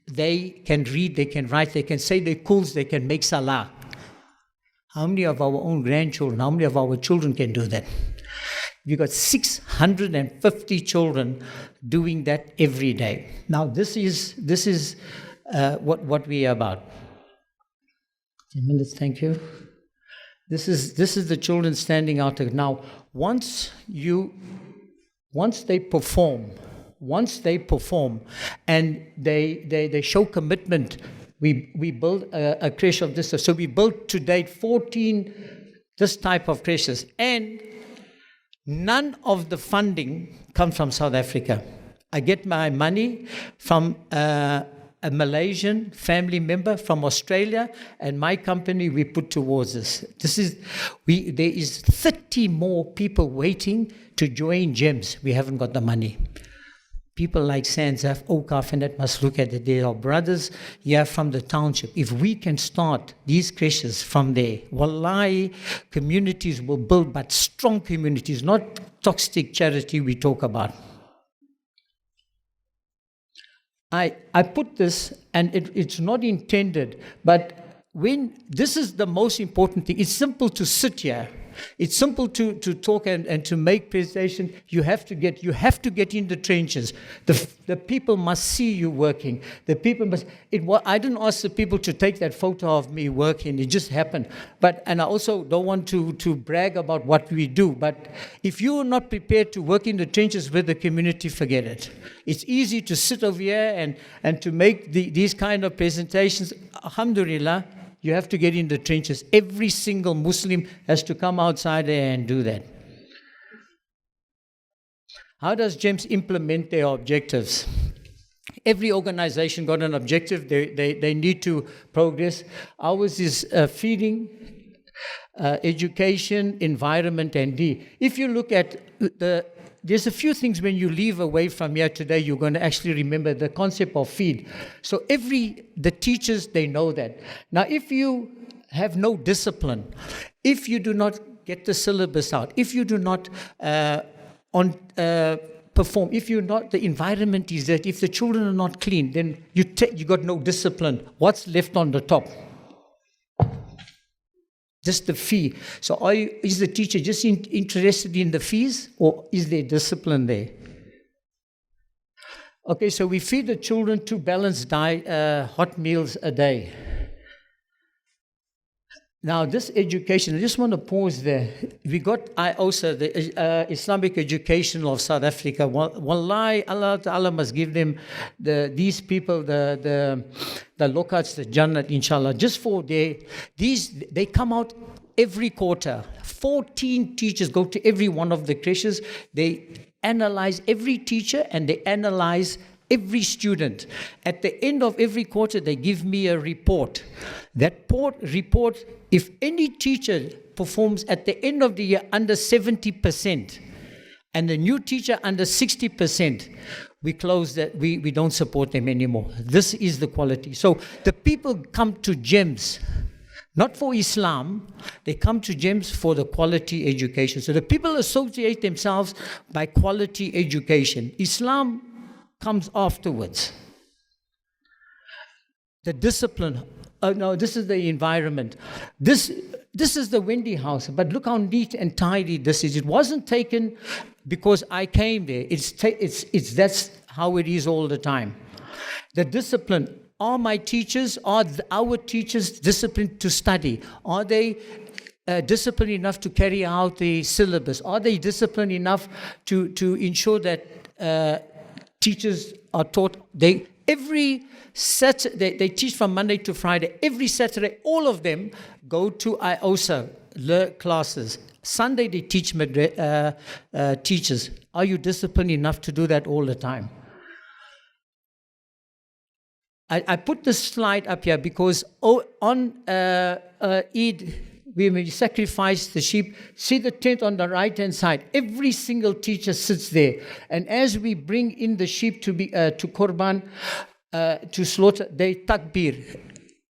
they can read, they can write, they can say their kuls, they can make salah. How many of our own grandchildren, how many of our children can do that? We've got 650 children doing that every day. Now, this is what we are about. 10 minutes, thank you. This is the children standing out there. Now, once they perform and they show commitment, we build a creche of this. So we built to date 14 this type of creches, and none of the funding comes from South Africa. I get my money from a Malaysian family member from Australia, and my company, we put towards this. There is 30 more people waiting to join GEMS. We haven't got the money. People like SANZAF, Awqaf, and that must look at it. They are brothers here from the township. If we can start these creches from there, wallahi, communities will build, but strong communities, not toxic charity we talk about. I put this, and it's not intended, but this is the most important thing. It's simple to sit here. It's simple to talk and to make presentation. You have to get in the trenches. The people must see you working. The people must. I didn't ask the people to take that photo of me working. It just happened. And I also don't want to brag about what we do. But if you are not prepared to work in the trenches with the community, forget it. It's easy to sit over here and to make these kind of presentations. Alhamdulillah. You have to get in the trenches. Every single Muslim has to come outside there and do that. How does GEMS implement their objectives? Every organization got an objective. They need to progress. Ours is feeding, education, environment, and D. If you look at there's a few things when you leave away from here today, you're going to actually remember the concept of feed. So the teachers, they know that. Now, if you have no discipline, if you do not get the syllabus out, if you do not perform, the environment is dirty, if the children are not clean, then you got no discipline. What's left on the top? Just the fee. So is the teacher just interested in the fees, or is there discipline there? Okay, so we feed the children 2 balanced hot meals a day. Now, this education, I just want to pause there. We got IOSA, the Islamic Education of South Africa. Wallahi, Allah Ta'ala must give them, these people, the lokats, the Jannat, inshallah, just for they come out every quarter. 14 teachers go to every one of the creches. They analyze every teacher and they analyze every student. At the end of every quarter, they give me a report. That report, if any teacher performs at the end of the year under 70% and the new teacher under 60%, we close that, we don't support them anymore. This is the quality. So the people come to GEMS, not for Islam, they come to GEMS for the quality education. So the people associate themselves by quality education. Islam comes afterwards. The discipline. No, this is the environment. This is the Wendy house, but look how neat and tidy this is. It wasn't taken because I came there. That's how it is all the time. The discipline. Are my teachers, are our teachers disciplined to study? Are they disciplined enough to carry out the syllabus? Are they disciplined enough to ensure that teachers are taught? Every Saturday, they teach from Monday to Friday. Every Saturday, all of them go to IOSA classes. Sunday, they teach teachers. Are you disciplined enough to do that all the time? I put this slide up here because on Eid, when we sacrifice the sheep, see the tent on the right-hand side. Every single teacher sits there. And as we bring in the sheep to Qurban, to slaughter, they takbir.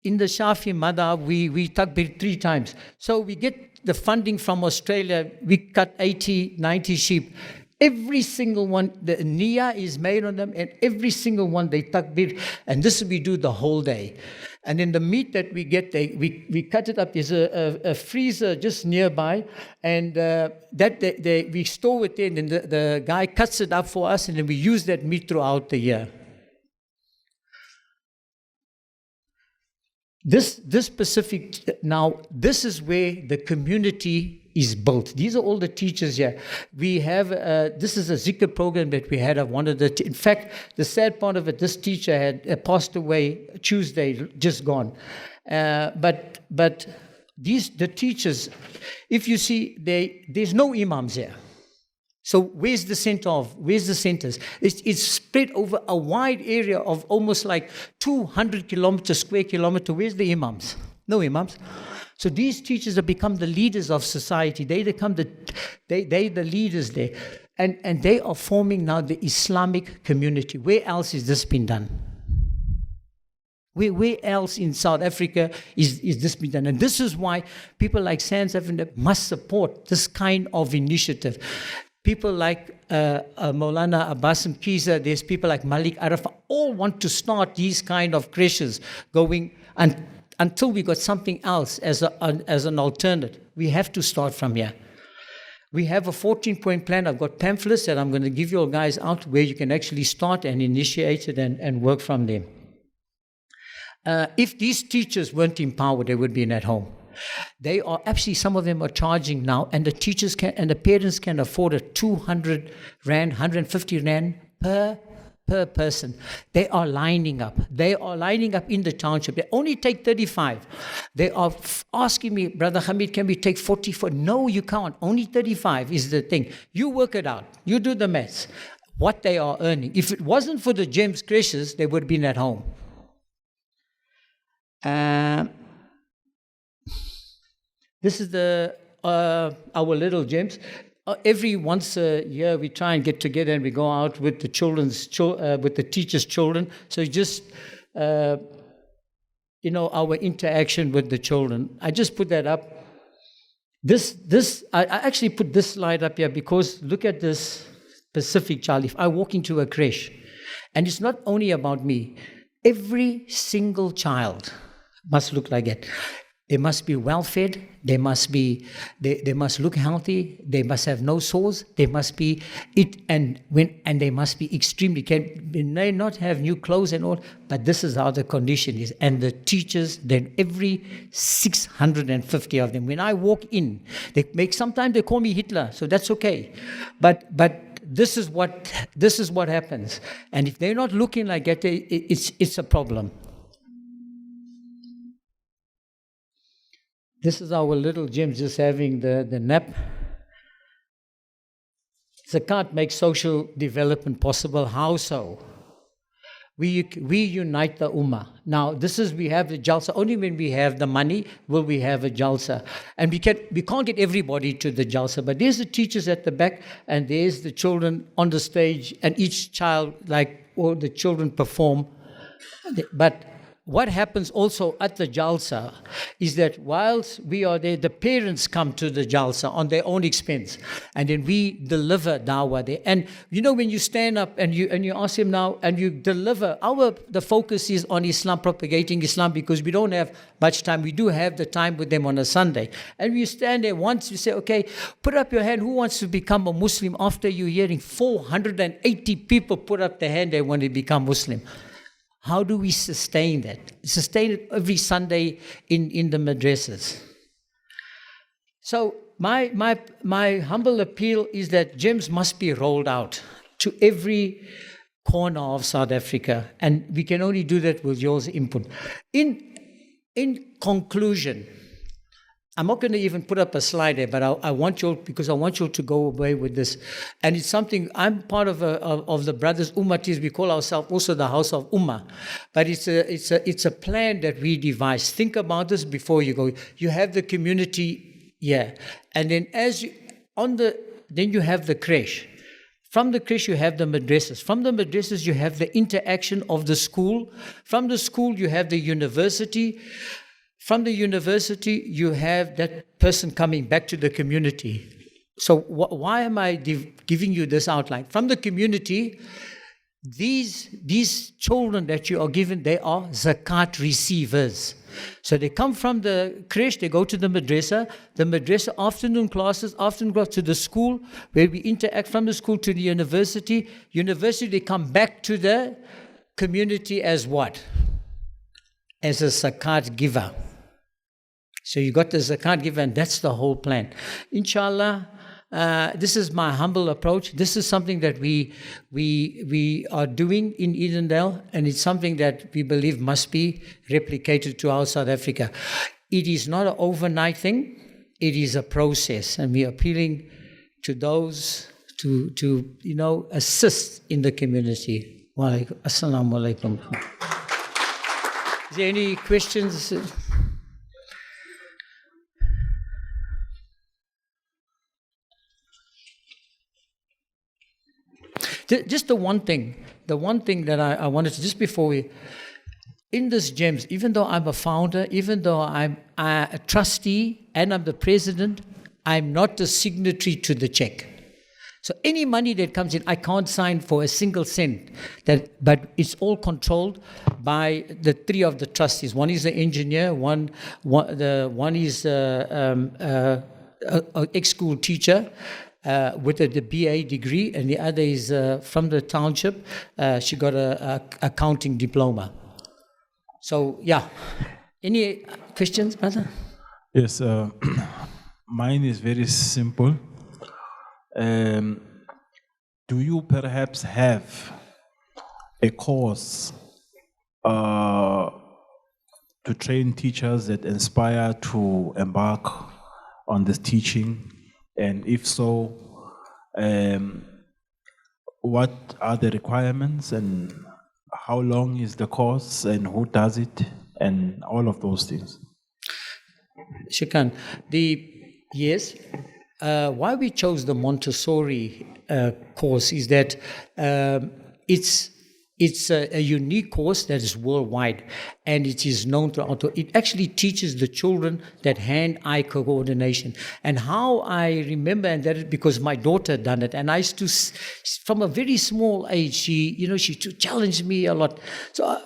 In the Shafi madhab, we takbir 3 times. So we get the funding from Australia. We cut 80, 90 sheep. Every single one, the niyyah is made on them, and every single one they takbir, and this we do the whole day. And then the meat that we get, we cut it up. There's a freezer just nearby, and we store it in, and the guy cuts it up for us, and then we use that meat throughout the year. This specific, now, this is where the community is built. These are all the teachers here. We have, this is a zikr program that we had of one of the, in fact, the sad part of it, this teacher had passed away Tuesday, just gone. But the teachers, if you see, there's no imams here. So where's the centers? It's spread over a wide area of almost like 200 square kilometers. Where's the imams? No imams. So these teachers have become the leaders of society. They become the leaders there. And they are forming now the Islamic community. Where else is this been done? Where else in South Africa is this been done? And this is why people like SANZAF must support this kind of initiative. People like Maulana Abbasim Kiza, there's people like Malik Arafat, all want to start these kind of creches going until we got something else as an alternative. We have to start from here. We have a 14-point plan. I've got pamphlets that I'm going to give you all guys out where you can actually start and initiate it and work from them. If these teachers weren't empowered, they would be at home. They are actually, some of them are charging now, and the teachers can and the parents can afford a 200 rand, 150 rand per person. They are lining up. They are lining up in the township. They only take 35. They are asking me, Brother Hamid, can we take 44? No, you can't. Only 35 is the thing. You work it out. You do the maths. What they are earning. If it wasn't for the GEMS creches, they would have been at home. This is our little GEMS. Every once a year, we try and get together and we go out with the with the teachers' children. So just, our interaction with the children. I just put that up. I actually put this slide up here because look at this specific child. If I walk into a creche, and it's not only about me, every single child must look like that. They must be well fed. They must look healthy. They must have no sores. They must be and they must be extremely. They may not have new clothes and all, but this is how the condition is. And the teachers, then every 650 of them. When I walk in, sometimes they call me Hitler, so that's okay. But this is what happens. And if they're not looking like that, it's a problem. This is our little Jim just having the nap. Zakat makes social development possible. How so? We unite the ummah. Now, we have the jalsa. Only when we have the money will we have a jalsa. And we can't get everybody to the jalsa. But there's the teachers at the back, and there's the children on the stage, and each child, or the children perform. But what happens also at the jalsa is that whilst we are there, the parents come to the jalsa on their own expense, and then we deliver dawah there. And when you stand up and you ask him now and you deliver, the focus is on Islam, propagating Islam, because we don't have much time. We do have the time with them on a Sunday, and we stand there once. You say, okay, put up your hand. Who wants to become a Muslim? After you hearing 480 people put up their hand, they want to become Muslim. How do we sustain that? Sustain it every Sunday in the madrasas. So my humble appeal is that GEMS must be rolled out to every corner of South Africa, and we can only do that with your input. In conclusion, I'm not going to even put up a slide there, but I want you to go away with this. And it's something, I'm part of the Brothers Ummatis. We call ourselves also the House of Ummah. But it's a plan that we devised. Think about this before you go. You have the community, and then then you have the creche. From the creche, you have the madrasas. From the madrasas, you have the interaction of the school. From the school, you have the university. From the university, you have that person coming back to the community. So why am I giving you this outline? From the community, these children that you are given, they are zakat receivers. So they come from the creche, they go to the madrasa afternoon classes to the school, where we interact from the school to the university. University, they come back to the community as what? As a zakat giver. So you got the zakat giver, and that's the whole plan. Inshallah, this is my humble approach. This is something that we are doing in Edendale, and it's something that we believe must be replicated throughout South Africa. It is not an overnight thing. It is a process, and we are appealing to those to assist in the community. Assalamu alaikum. Is there any questions? Just the one thing that I wanted to, just before we, in this GEMS, even though I'm a founder, even though I'm a trustee and I'm the president, I'm not a signatory to the check. So any money that comes in, I can't sign for a single cent. But it's all controlled by the three of the trustees. One is the engineer, one is an ex-school teacher with a BA degree, and the other is from the township. She got a accounting diploma. So yeah, any questions, brother? Yes, mine is very simple. Do you perhaps have a course to train teachers that inspire to embark on this teaching? And if so, what are the requirements and how long is the course and who does it and all of those things? Shukran. Yes. Why we chose the Montessori course is that it's a unique course that is worldwide, and it is known throughout. It actually teaches the children that hand-eye coordination. And how I remember, and that is because my daughter done it, and I used to, from a very small age, she challenged me a lot. So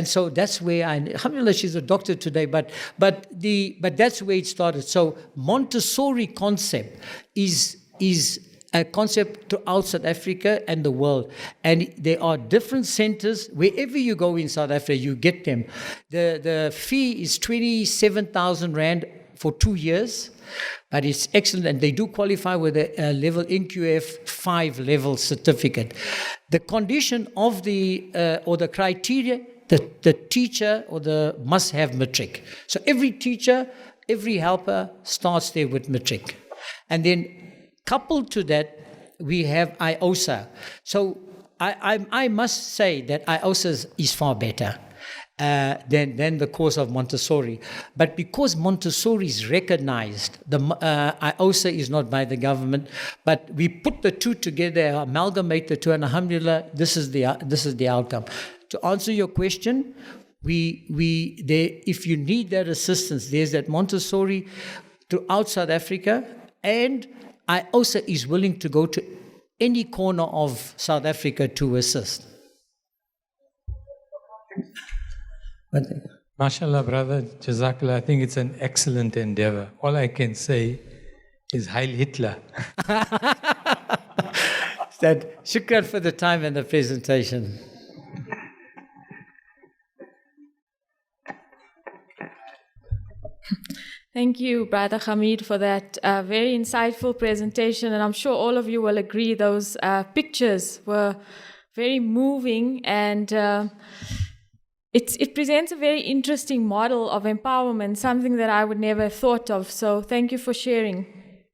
so that's where alhamdulillah, she's a doctor today, but that's where it started. So Montessori concept is a concept throughout South Africa and the world. And there are different centers. Wherever you go in South Africa, you get them. The fee is 27,000 Rand for 2 years, but it's excellent. And they do qualify with a level NQF 5 level certificate. The condition of or the criteria, the teacher must have matric. So every teacher, every helper starts there with matric. And then coupled to that, we have IOSA. So I must say that IOSA is far better than the course of Montessori. But because Montessori is recognized, the IOSA is not by the government, but we put the two together, amalgamate the two, and alhamdulillah, this is the outcome. To answer your question, if you need that assistance, there's that Montessori throughout South Africa, and I also is willing to go to any corner of South Africa to assist. MashaAllah, brother, Jazakallah, I think it's an excellent endeavor. All I can say is Heil Hitler. Shukran for the time and the presentation. Thank you, Brother Hamid, for that very insightful presentation. And I'm sure all of you will agree those pictures were very moving, and it presents a very interesting model of empowerment, something that I would never have thought of. So thank you for sharing.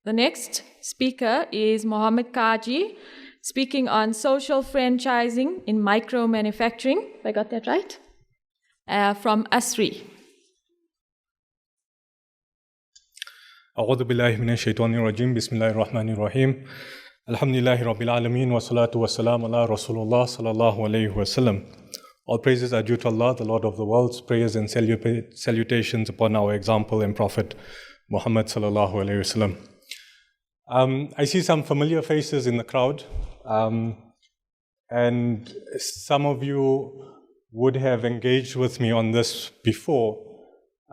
The next speaker is Mohammed Cajee, speaking on social franchising in micro manufacturing. I got that right? From ASRI. أعوذ بالله من الشيطان الرجيم بسم الله الرحمن الرحيم الحمد لله رب العالمين والصلاة والسلام على رسول الله صلى الله عليه وسلم. All praises are due to Allah, the Lord of the worlds. Prayers and salutations upon our example and Prophet Muhammad sallallahu alaihi wasallam. I see some familiar faces in the crowd, and some of you would have engaged with me on this before.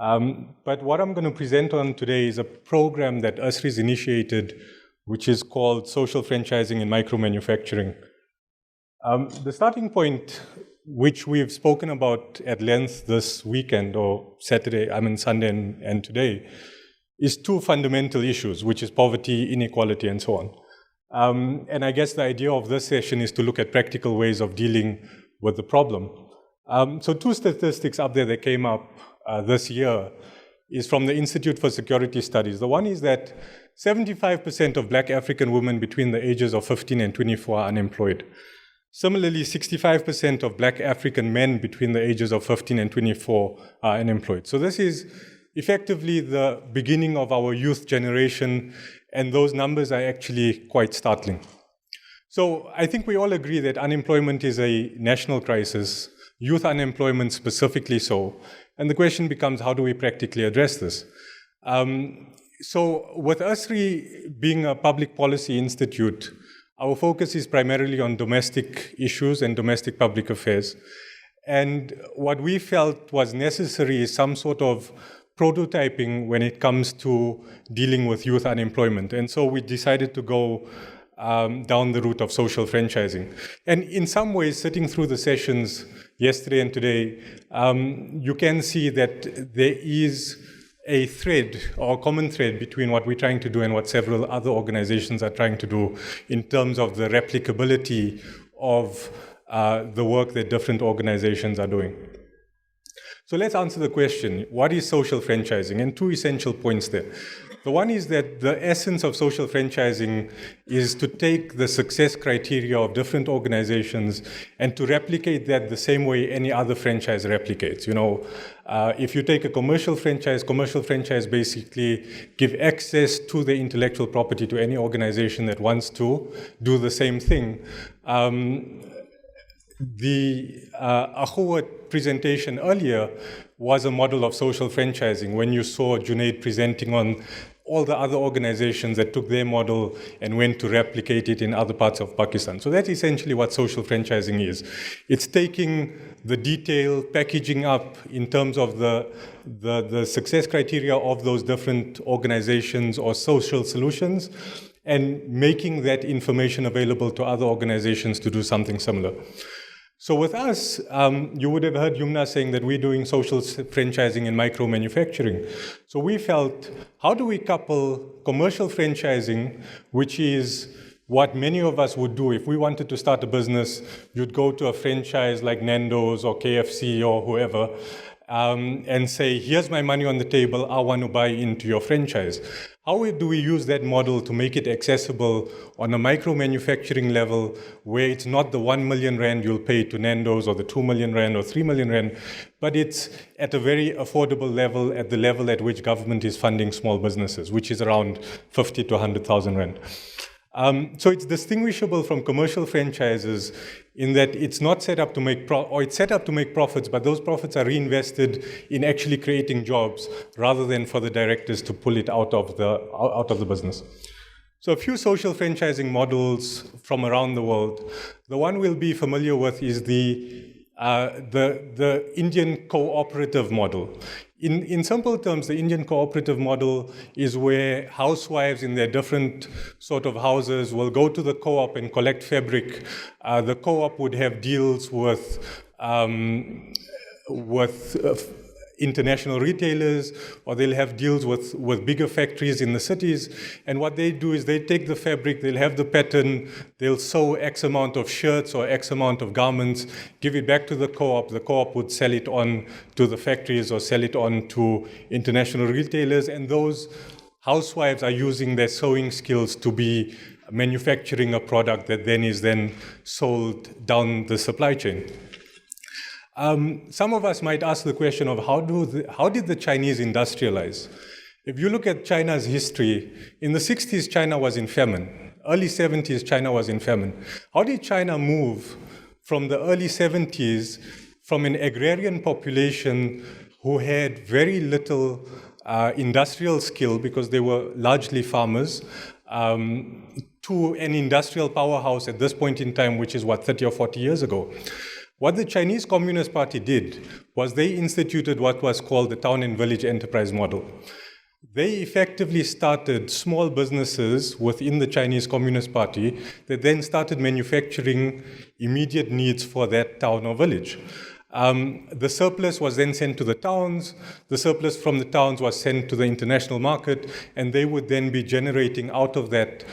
But what I'm going to present on today is a program that ASRI's initiated, which is called Social Franchising in Micro-Manufacturing. The starting point, which we've spoken about at length this weekend, or Sunday and today, is two fundamental issues, which is poverty, inequality, and so on. And I guess the idea of this session is to look at practical ways of dealing with the problem. So two statistics up there that came up this year is from the Institute for Security Studies. The one is that 75% of black African women between the ages of 15 and 24 are unemployed. Similarly, 65% of black African men between the ages of 15 and 24 are unemployed. So this is effectively the beginning of our youth generation, and those numbers are actually quite startling. So I think we all agree that unemployment is a national crisis, youth unemployment specifically so, and the question becomes, how do we practically address this? So with ASRI being a public policy institute, our focus is primarily on domestic issues and domestic public affairs. And what we felt was necessary is some sort of prototyping when it comes to dealing with youth unemployment. And so we decided to go down the route of social franchising. And in some ways, sitting through the sessions yesterday and today, you can see that there is a thread or common thread between what we're trying to do and what several other organizations are trying to do in terms of the replicability of the work that different organizations are doing. So let's answer the question, what is social franchising? And two essential points there. The one is that the essence of social franchising is to take the success criteria of different organizations and to replicate that the same way any other franchise replicates. You know, if you take a commercial franchise basically give access to the intellectual property to any organization that wants to do the same thing. The Akuwat presentation earlier was a model of social franchising when you saw Junaid presenting on all the other organizations that took their model and went to replicate it in other parts of Pakistan. So that's essentially what social franchising is. It's taking the detail, packaging up in terms of the success criteria of those different organizations or social solutions and making that information available to other organizations to do something similar. So with us, you would have heard Yumna saying that we're doing social franchising and micro manufacturing. So we felt, how do we couple commercial franchising, which is what many of us would do if we wanted to start a business, you'd go to a franchise like Nando's or KFC or whoever, and say, here's my money on the table, I want to buy into your franchise. How do we use that model to make it accessible on a micro manufacturing level where it's not the 1 million rand you'll pay to Nando's or the 2 million rand or 3 million rand, but it's at a very affordable level, at the level at which government is funding small businesses, which is around 50 to 100,000 rand. So it's distinguishable from commercial franchises in that it's not set up to make it's set up to make profits, but those profits are reinvested in actually creating jobs rather than for the directors to pull it out of the business. So a few social franchising models from around the world. The one we'll be familiar with is the Indian cooperative model. In simple terms, the Indian cooperative model is where housewives in their different sort of houses will go to the co-op and collect fabric. The co-op would have deals with international retailers, or they'll have deals with bigger factories in the cities. And what they do is they take the fabric, they'll have the pattern, they'll sew X amount of shirts or X amount of garments, give it back to the co-op would sell it on to the factories or sell it on to international retailers, and those housewives are using their sewing skills to be manufacturing a product that then is sold down the supply chain. Some of us might ask the question of how did the Chinese industrialize? If you look at China's history, in the 60s, China was in famine. Early 70s, China was in famine. How did China move from the early 70s from an agrarian population who had very little industrial skill because they were largely farmers, to an industrial powerhouse at this point in time, which is 30 or 40 years ago? What the Chinese Communist Party did was they instituted what was called the town and village enterprise model. They effectively started small businesses within the Chinese Communist Party that then started manufacturing immediate needs for that town or village. The surplus was then sent to the towns. The surplus from the towns was sent to the international market, and they would then be generating out of that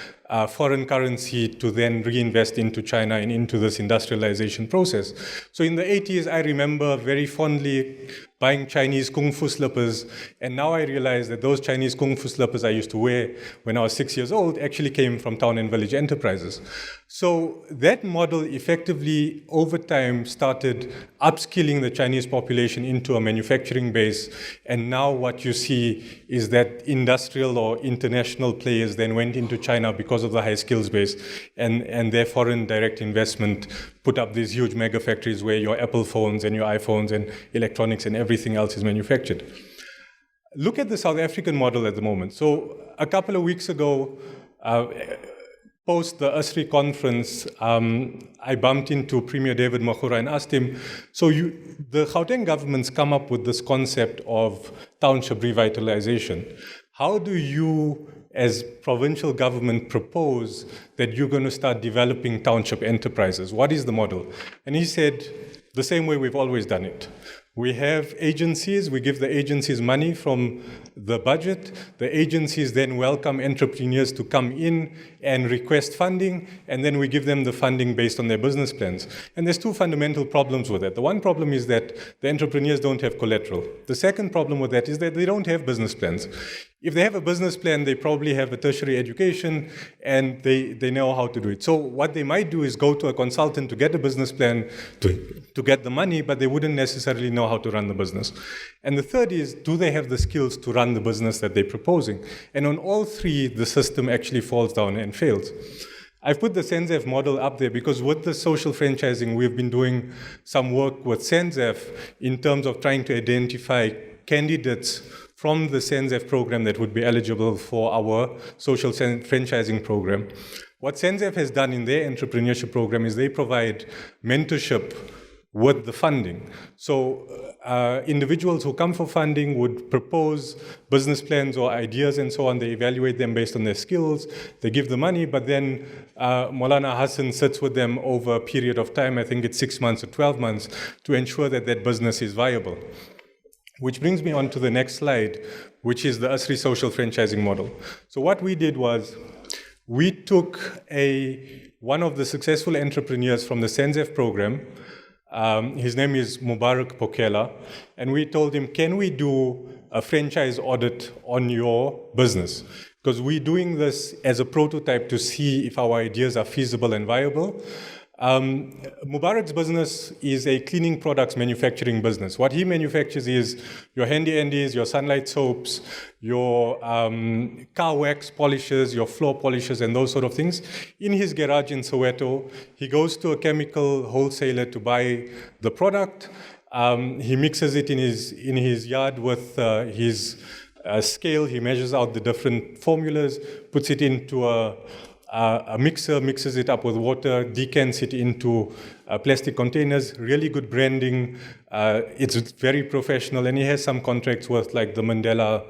foreign currency to then reinvest into China and into this industrialization process. So in the 80s, I remember very fondly buying Chinese kung fu slippers, and now I realize that those Chinese kung fu slippers I used to wear when I was 6 years old actually came from town and village enterprises. So that model effectively over time started upskilling the Chinese population into a manufacturing base, and now what you see is that industrial or international players then went into China because of the high skills base, and their foreign direct investment put up these huge mega factories where your Apple phones and your iPhones and electronics and everything else is manufactured. Look at the South African model at the moment. So a couple of weeks ago, post the ASRI conference, I bumped into Premier David Makhura and asked him, so the Gauteng government's come up with this concept of township revitalization. How do you, as provincial government, propose that you're going to start developing township enterprises? What is the model? And he said, the same way we've always done it. We have agencies, we give the agencies money from the budget. The agencies then welcome entrepreneurs to come in and request funding, and then we give them the funding based on their business plans. And there's two fundamental problems with that. The one problem is that the entrepreneurs don't have collateral. The second problem with that is that they don't have business plans. If they have a business plan, they probably have a tertiary education and they know how to do it. So what they might do is go to a consultant to get a business plan to get the money, but they wouldn't necessarily know how to run the business. And the third is, do they have the skills to run the business that they're proposing? And on all three, the system actually falls down and fails. I've put the SANZAF model up there because with the social franchising, we've been doing some work with SANZAF in terms of trying to identify candidates from the SANZAF program that would be eligible for our social franchising program. What SANZAF has done in their entrepreneurship program is they provide mentorship with the funding. So individuals who come for funding would propose business plans or ideas and so on. They evaluate them based on their skills. They give the money, but then Maulana Hassan sits with them over a period of time, I think it's 6 months or 12 months, to ensure that that business is viable. Which brings me on to the next slide, which is the ASRI social franchising model. So what we did was, we took one of the successful entrepreneurs from the SANZAF program, his name is Mubarak Pokela, and we told him, can we do a franchise audit on your business? Because we're doing this as a prototype to see if our ideas are feasible and viable. Mubarak's business is a cleaning products manufacturing business. What he manufactures is your handy andies, your sunlight soaps, your car wax polishes, your floor polishes, and those sort of things. In his garage in Soweto, he goes to a chemical wholesaler to buy the product. He mixes it in his yard with his scale. He measures out the different formulas, puts it into a mixer, mixes it up with water, decants it into plastic containers, really good branding. It's very professional, and he has some contracts with like the Mandela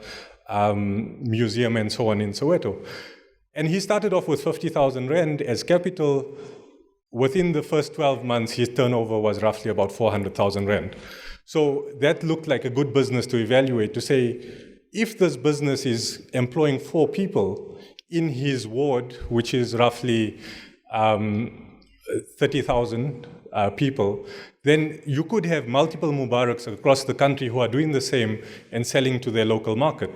Museum and so on in Soweto. And he started off with 50,000 Rand as capital. Within the first 12 months, his turnover was roughly about 400,000 Rand. So that looked like a good business to evaluate, to say, if this business is employing 4 people, in his ward, which is roughly 30,000 people, then you could have multiple Mubaraks across the country who are doing the same and selling to their local market.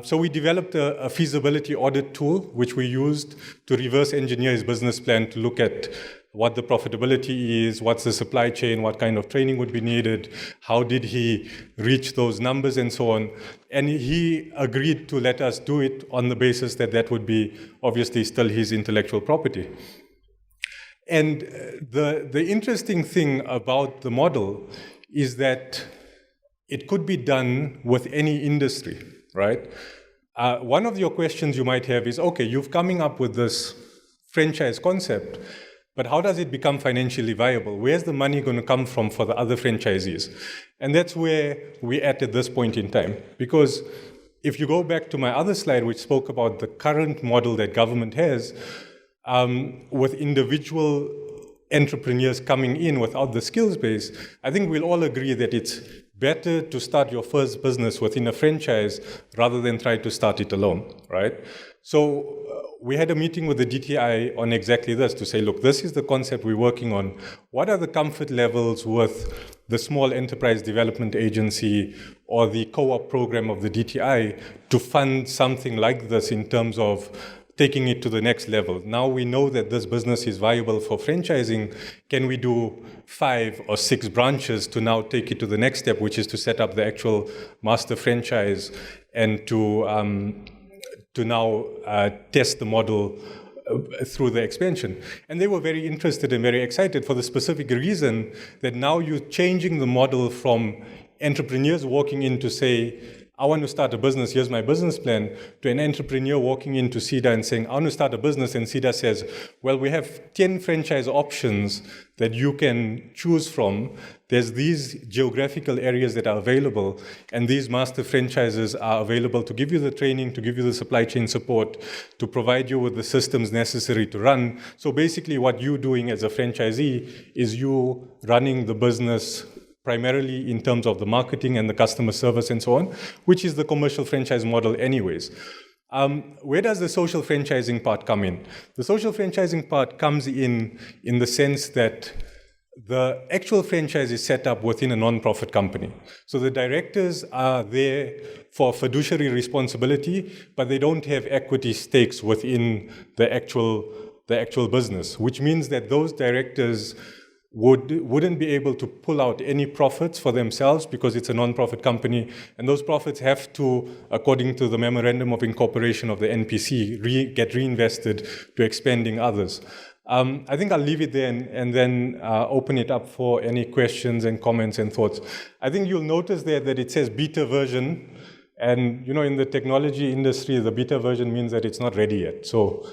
So we developed a feasibility audit tool, which we used to reverse engineer his business plan to look at what the profitability is, what's the supply chain, what kind of training would be needed, how did he reach those numbers and so on. And he agreed to let us do it on the basis that that would be obviously still his intellectual property. And the interesting thing about the model is that it could be done with any industry, right? One of your questions you might have is, okay, you've coming up with this franchise concept, but how does it become financially viable? Where's the money going to come from for the other franchisees? And that's where we're at this point in time. Because if you go back to my other slide, which spoke about the current model that government has, with individual entrepreneurs coming in without the skills base, I think we'll all agree that it's better to start your first business within a franchise rather than try to start it alone, right? So we had a meeting with the DTI on exactly this, to say, look, this is the concept we're working on. What are the comfort levels with the Small Enterprise Development Agency or the co-op program of the DTI to fund something like this in terms of taking it to the next level. Now we know that this business is viable for franchising. Can we do 5 or 6 branches to now take it to the next step, which is to set up the actual master franchise and to now test the model through the expansion. And they were very interested and very excited for the specific reason that now you're changing the model from entrepreneurs walking in to say, I want to start a business, here's my business plan, to an entrepreneur walking into SIDA and saying, I want to start a business, and SIDA says, well, we have 10 franchise options that you can choose from. There's these geographical areas that are available, and these master franchises are available to give you the training, to give you the supply chain support, to provide you with the systems necessary to run. So basically what you're doing as a franchisee is you running the business primarily in terms of the marketing and the customer service and so on, which is the commercial franchise model anyways. Where does the social franchising part come in? The social franchising part comes in the sense that the actual franchise is set up within a non-profit company. So the directors are there for fiduciary responsibility, but they don't have equity stakes within the actual business, which means that those directors wouldn't be able to pull out any profits for themselves because it's a non-profit company, and those profits have to, according to the Memorandum of Incorporation of the NPC, get reinvested to expanding others. I think I'll leave it there and then open it up for any questions and comments and thoughts. I think you'll notice there that it says beta version, and in the technology industry, the beta version means that it's not ready yet. So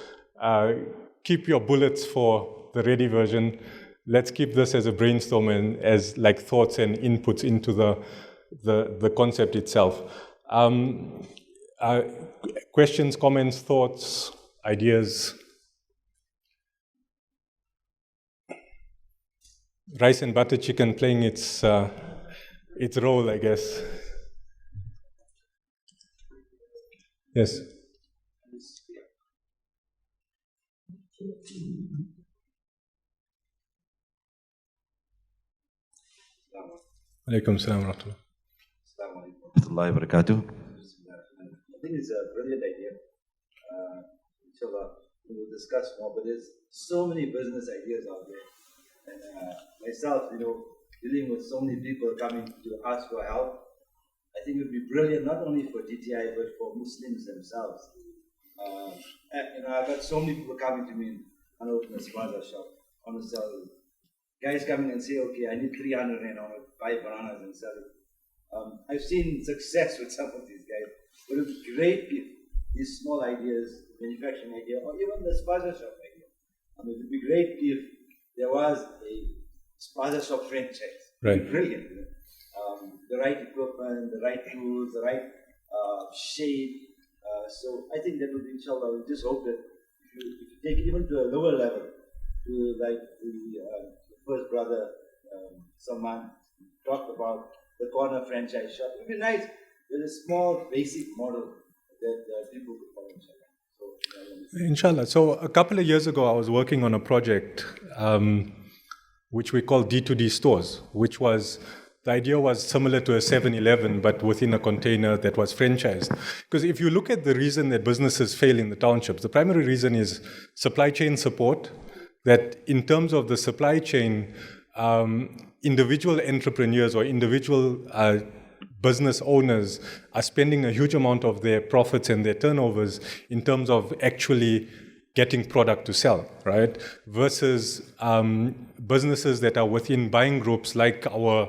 keep your bullets for the ready version. Let's keep this as a brainstorm and as like thoughts and inputs into the concept itself. Questions, comments, thoughts, ideas? Rice and butter chicken playing its role, I guess. Yes. Alaikum salam wa rahmatullah. Assalamu alaikum wa rahmatullahi wa barakatuh. I think it's a brilliant idea. Inshallah, we'll discuss more, but there's so many business ideas out there. And myself, dealing with so many people coming to ask for help, I think it would be brilliant, not only for DTI, but for Muslims themselves. I've got so many people coming to me, I want to open a spaza shop, I want to sell. Guys come in and say, okay, I need 300 and I want to buy bananas and sell it. I've seen success with some of these guys, but it would be great if these small ideas, manufacturing idea, or even the spaza shop idea. It would be great if there was a spaza shop franchise. Right. Brilliant. The right equipment, the right tools, the right shape. So I think that would be, inshallah, we just hope that if you take it even to a lower level, to like the first brother, Salman, talked about the corner franchise shop. It would be nice with a small basic model that people could follow, inshallah. Inshallah. So a couple of years ago, I was working on a project which we call D2D stores, which was, the idea was similar to a 7-Eleven, but within a container that was franchised. Because if you look at the reason that businesses fail in the townships, the primary reason is supply chain support, that in terms of the supply chain, individual entrepreneurs or individual business owners are spending a huge amount of their profits and their turnovers in terms of actually getting product to sell, right? Versus businesses that are within buying groups like our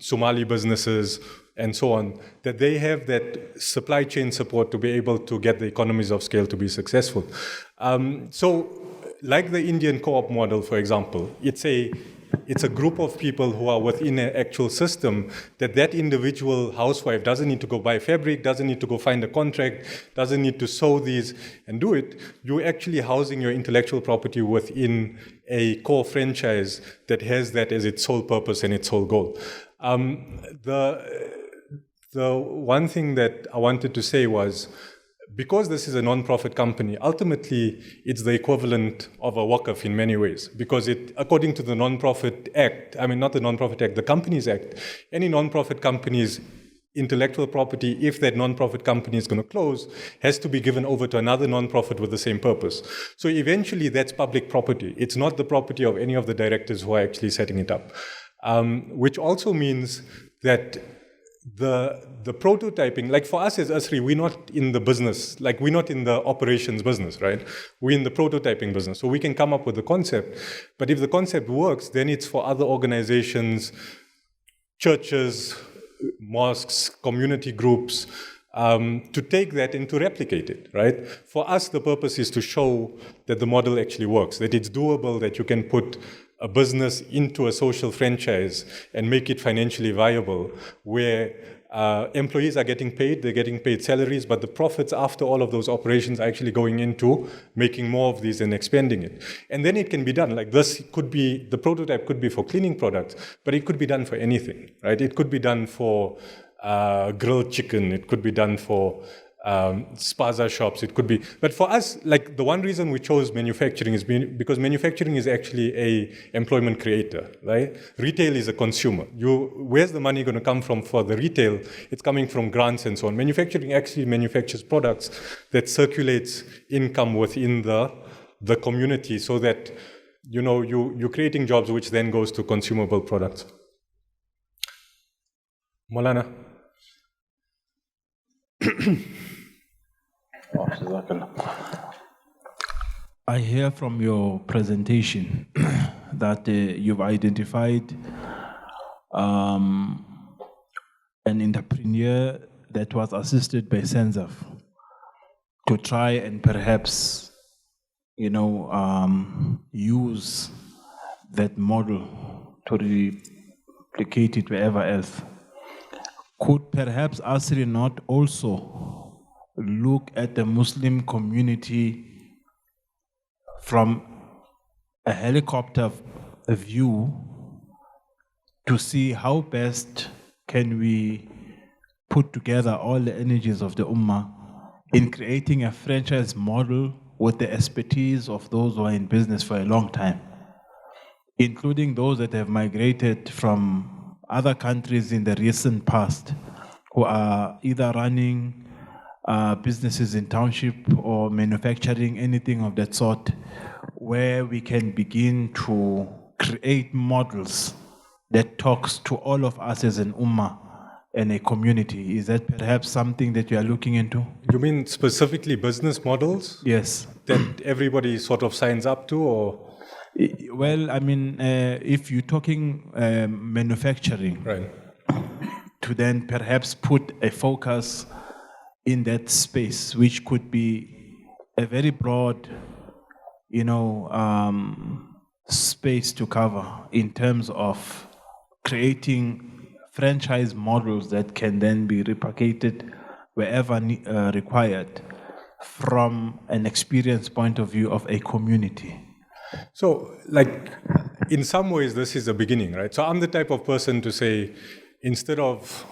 Somali businesses and so on, that they have that supply chain support to be able to get the economies of scale to be successful. So like the Indian co-op model, for example, it's a group of people who are within an actual system that individual housewife doesn't need to go buy fabric, doesn't need to go find a contract, doesn't need to sew these and do it. You're actually housing your intellectual property within a core franchise that has that as its sole purpose and its sole goal. The one thing that I wanted to say was, because this is a non-profit company, ultimately it's the equivalent of a Awqaf in many ways, because it, according to the Non-Profit Act, not the Non-Profit Act, the Companies Act, any non-profit company's intellectual property, if that non-profit company is going to close, has to be given over to another non-profit with the same purpose. So eventually that's public property. It's not the property of any of the directors who are actually setting it up. Which also means that the prototyping, like for us as ASRI, we're not in the business, like we're not in the operations business, right? We're in the prototyping business. So we can come up with the concept, but if the concept works, then it's for other organizations, churches, mosques, community groups, to take that and to replicate it, right? For us, the purpose is to show that the model actually works, that it's doable, that you can put a business into a social franchise and make it financially viable, where employees are getting paid, they're getting paid salaries, but the profits after all of those operations are actually going into making more of these and expanding it. And then it can be done. Like this could be, the prototype could be for cleaning products, but it could be done for anything, right? It could be done for grilled chicken, it could be done for spaza shops, it could be. But for us, like the one reason we chose manufacturing is because manufacturing is actually a employment creator, right? Retail is a consumer. Where's the money going to come from for the retail? It's coming from grants and so on. Manufacturing actually manufactures products that circulates income within the community, so that you're creating jobs which then goes to consumable products. Maulana. I hear from your presentation that you've identified an entrepreneur that was assisted by SANZAF to try and perhaps, use that model to replicate it wherever else. Could perhaps ASRI not also look at the Muslim community from a helicopter view to see how best can we put together all the energies of the Ummah in creating a franchise model with the expertise of those who are in business for a long time, including those that have migrated from other countries in the recent past, who are either running businesses in township or manufacturing, anything of that sort, where we can begin to create models that talks to all of us as an ummah and a community. Is that perhaps something that you are looking into? You mean specifically business models? Yes. That everybody sort of signs up to, or? Well, if you're talking manufacturing, right, to then perhaps put a focus in that space, which could be a very broad, space to cover in terms of creating franchise models that can then be replicated wherever required from an experience point of view of a community. So, in some ways, this is the beginning, right? So I'm the type of person to say, instead of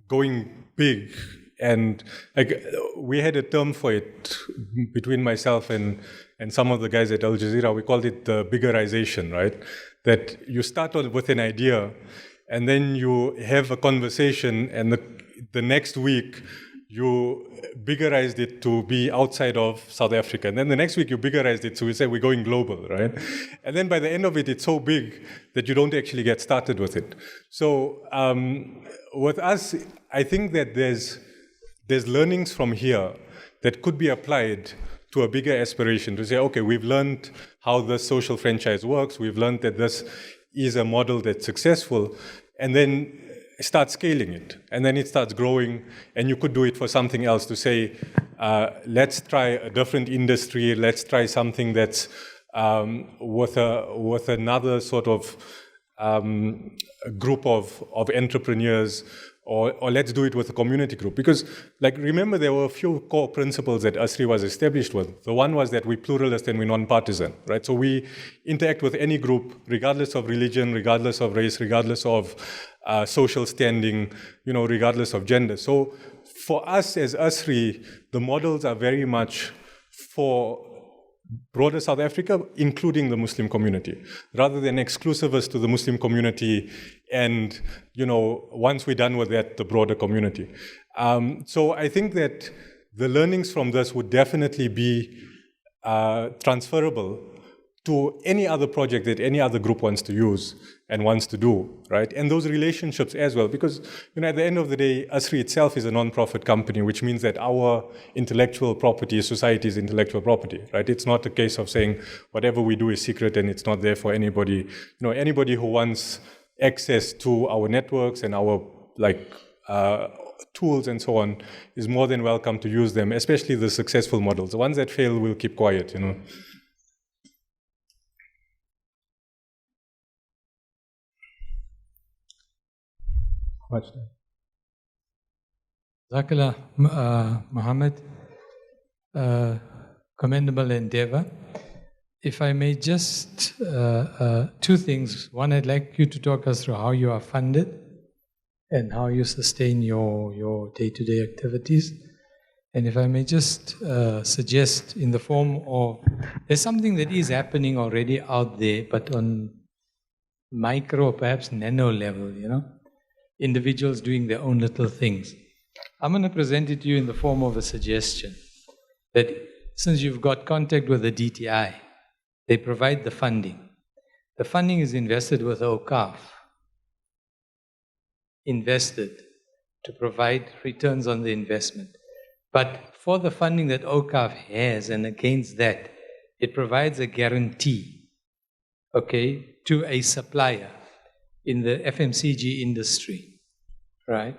going big, and we had a term for it between myself and some of the guys at Al-Tijara, we called it the biggerization, right? That you start with an idea, and then you have a conversation, and the next week, you biggerized it to be outside of South Africa. And then the next week you biggerized it, so we say we're going global, right? And then by the end of it, it's so big that you don't actually get started with it. So with us, I think that there's learnings from here that could be applied to a bigger aspiration, to say, okay, we've learned how the social franchise works, we've learned that this is a model that's successful, and then start scaling it, and then it starts growing, and you could do it for something else, to say, let's try a different industry, let's try something that's with another sort of group of entrepreneurs, or let's do it with a community group. Because, remember, there were a few core principles that ASRI was established with. The one was that we're pluralist and we're non-partisan, right? So we interact with any group, regardless of religion, regardless of race, regardless of social standing, regardless of gender. So for us as ASRI, the models are very much for broader South Africa, including the Muslim community, rather than exclusivist to the Muslim community and, once we're done with that, the broader community. So I think that the learnings from this would definitely be transferable to any other project that any other group wants to use and wants to do, right? And those relationships as well, because, at the end of the day, ASRI itself is a non-profit company, which means that our intellectual property is society's intellectual property, right? It's not a case of saying whatever we do is secret and it's not there for anybody. Anybody who wants access to our networks and our, tools and so on is more than welcome to use them, especially the successful models. The ones that fail will keep quiet, Much time. Zakah, Mohammed, commendable endeavor. If I may just, two things. One, I'd like you to talk us through how you are funded and how you sustain your day-to-day activities. And if I may just suggest in the form of, there's something that is happening already out there, but on micro, perhaps nano level, individuals doing their own little things. I'm going to present it to you in the form of a suggestion that since you've got contact with the DTI, they provide the funding. The funding is invested with Awqaf, invested to provide returns on the investment. But for the funding that Awqaf has, and against that, it provides a guarantee, to a supplier in the FMCG industry. Right?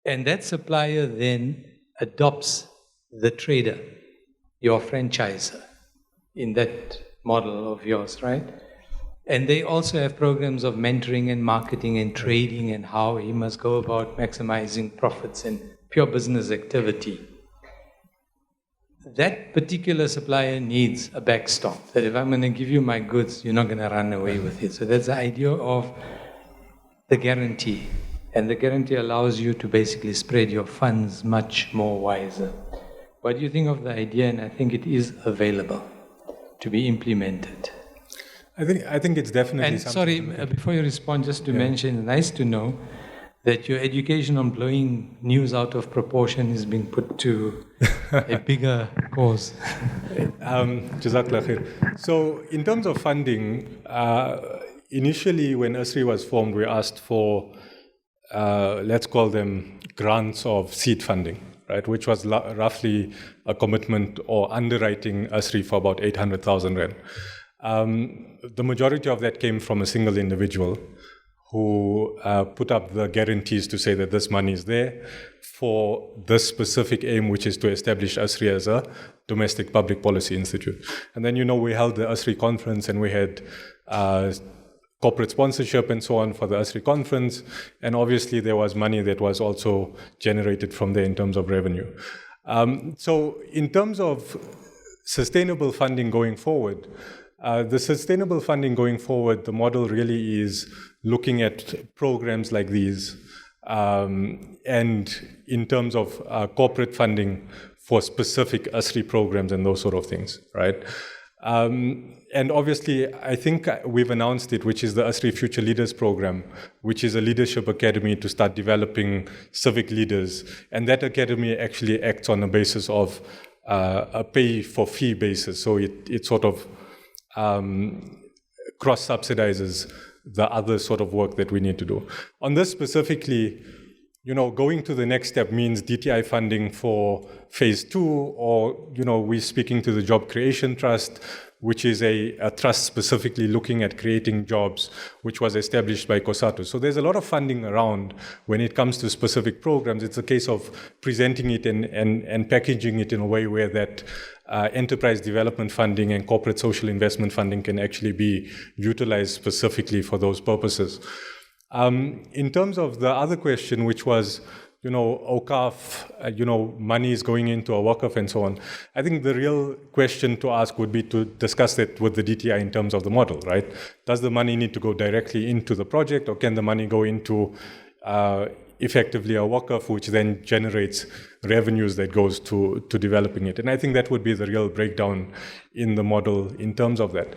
And that supplier then adopts the trader, your franchisor, in that model of yours, right? And they also have programs of mentoring and marketing and trading and how he must go about maximizing profits and pure business activity. That particular supplier needs a backstop, that if I'm going to give you my goods, you're not going to run away with it. So that's the idea of the guarantee. And the guarantee allows you to basically spread your funds much more wiser. What do you think of the idea? And I think it is available to be implemented. I think it's definitely something. And sorry, before you respond, just to mention, nice to know that your education on blowing news out of proportion is being put to a bigger cause. Jazakallah khair. So in terms of funding, initially when ASRI was formed, we asked for let's call them grants of seed funding, right? Which was roughly a commitment or underwriting ASRI for about 800,000 rand. The majority of that came from a single individual who put up the guarantees to say that this money is there for this specific aim, which is to establish ASRI as a domestic public policy institute. And then, we held the ASRI conference and we had corporate sponsorship and so on for the ASRI conference. And obviously there was money that was also generated from there in terms of revenue. So in terms of sustainable funding going forward, the model really is looking at programs like these and in terms of corporate funding for specific ASRI programs and those sort of things, right? And obviously, I think we've announced it, which is the ASRI Future Leaders Program, which is a leadership academy to start developing civic leaders. And that academy actually acts on a basis of a pay-for-fee basis. So it sort of cross-subsidizes the other sort of work that we need to do. On this specifically, going to the next step means DTI funding for phase 2, or, we're speaking to the Job Creation Trust, which is a trust specifically looking at creating jobs, which was established by COSATU. So there's a lot of funding around when it comes to specific programs. It's a case of presenting it and packaging it in a way where that enterprise development funding and corporate social investment funding can actually be utilized specifically for those purposes. In terms of the other question, which was, Awqaf, money is going into a Waqf and so on. I think the real question to ask would be to discuss it with the DTI in terms of the model, right? Does the money need to go directly into the project, or can the money go into effectively a Awqaf, which then generates revenues that goes to developing it. And I think that would be the real breakdown in the model in terms of that.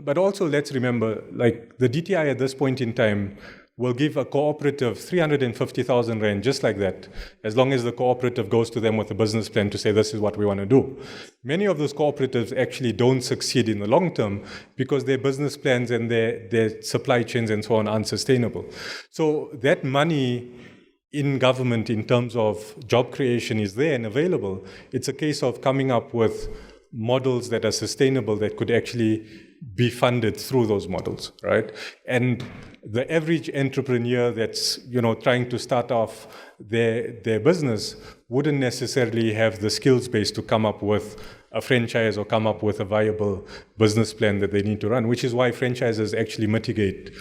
But also let's remember, like the DTI at this point in time will give a cooperative 350,000 rand just like that, as long as the cooperative goes to them with a business plan to say this is what we want to do. Many of those cooperatives actually don't succeed in the long term because their business plans and their supply chains and so on aren't sustainable. So that money in government in terms of job creation is there and available. It's a case of coming up with models that are sustainable that could actually be funded through those models, right? And the average entrepreneur that's trying to start off their business wouldn't necessarily have the skills base to come up with a franchise or come up with a viable business plan that they need to run, which is why franchises actually mitigate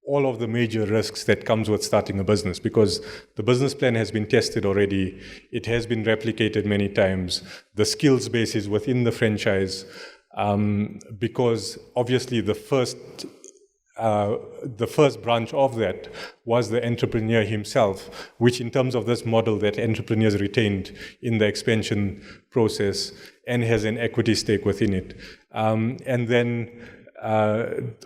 all of the major risks that comes with starting a business, because the business plan has been tested already, it has been replicated many times, the skills base is within the franchise, because obviously the first branch of that was the entrepreneur himself, which in terms of this model that entrepreneurs retained in the expansion process and has an equity stake within it. And then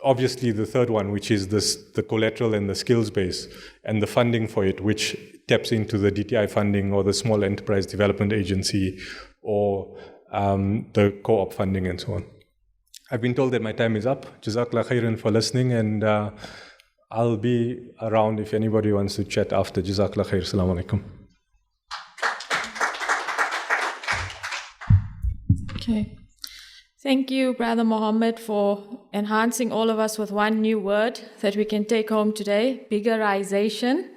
obviously the third one, which is the collateral and the skills base and the funding for it, which taps into the DTI funding or the Small Enterprise Development Agency or the co-op funding and so on. I've been told that my time is up. Jazakallah khairan for listening, and I'll be around if anybody wants to chat after. Jazakallah khair. Assalamu alaikum. Okay. Thank you, Brother Mohammed, for enhancing all of us with one new word that we can take home today, biggerization.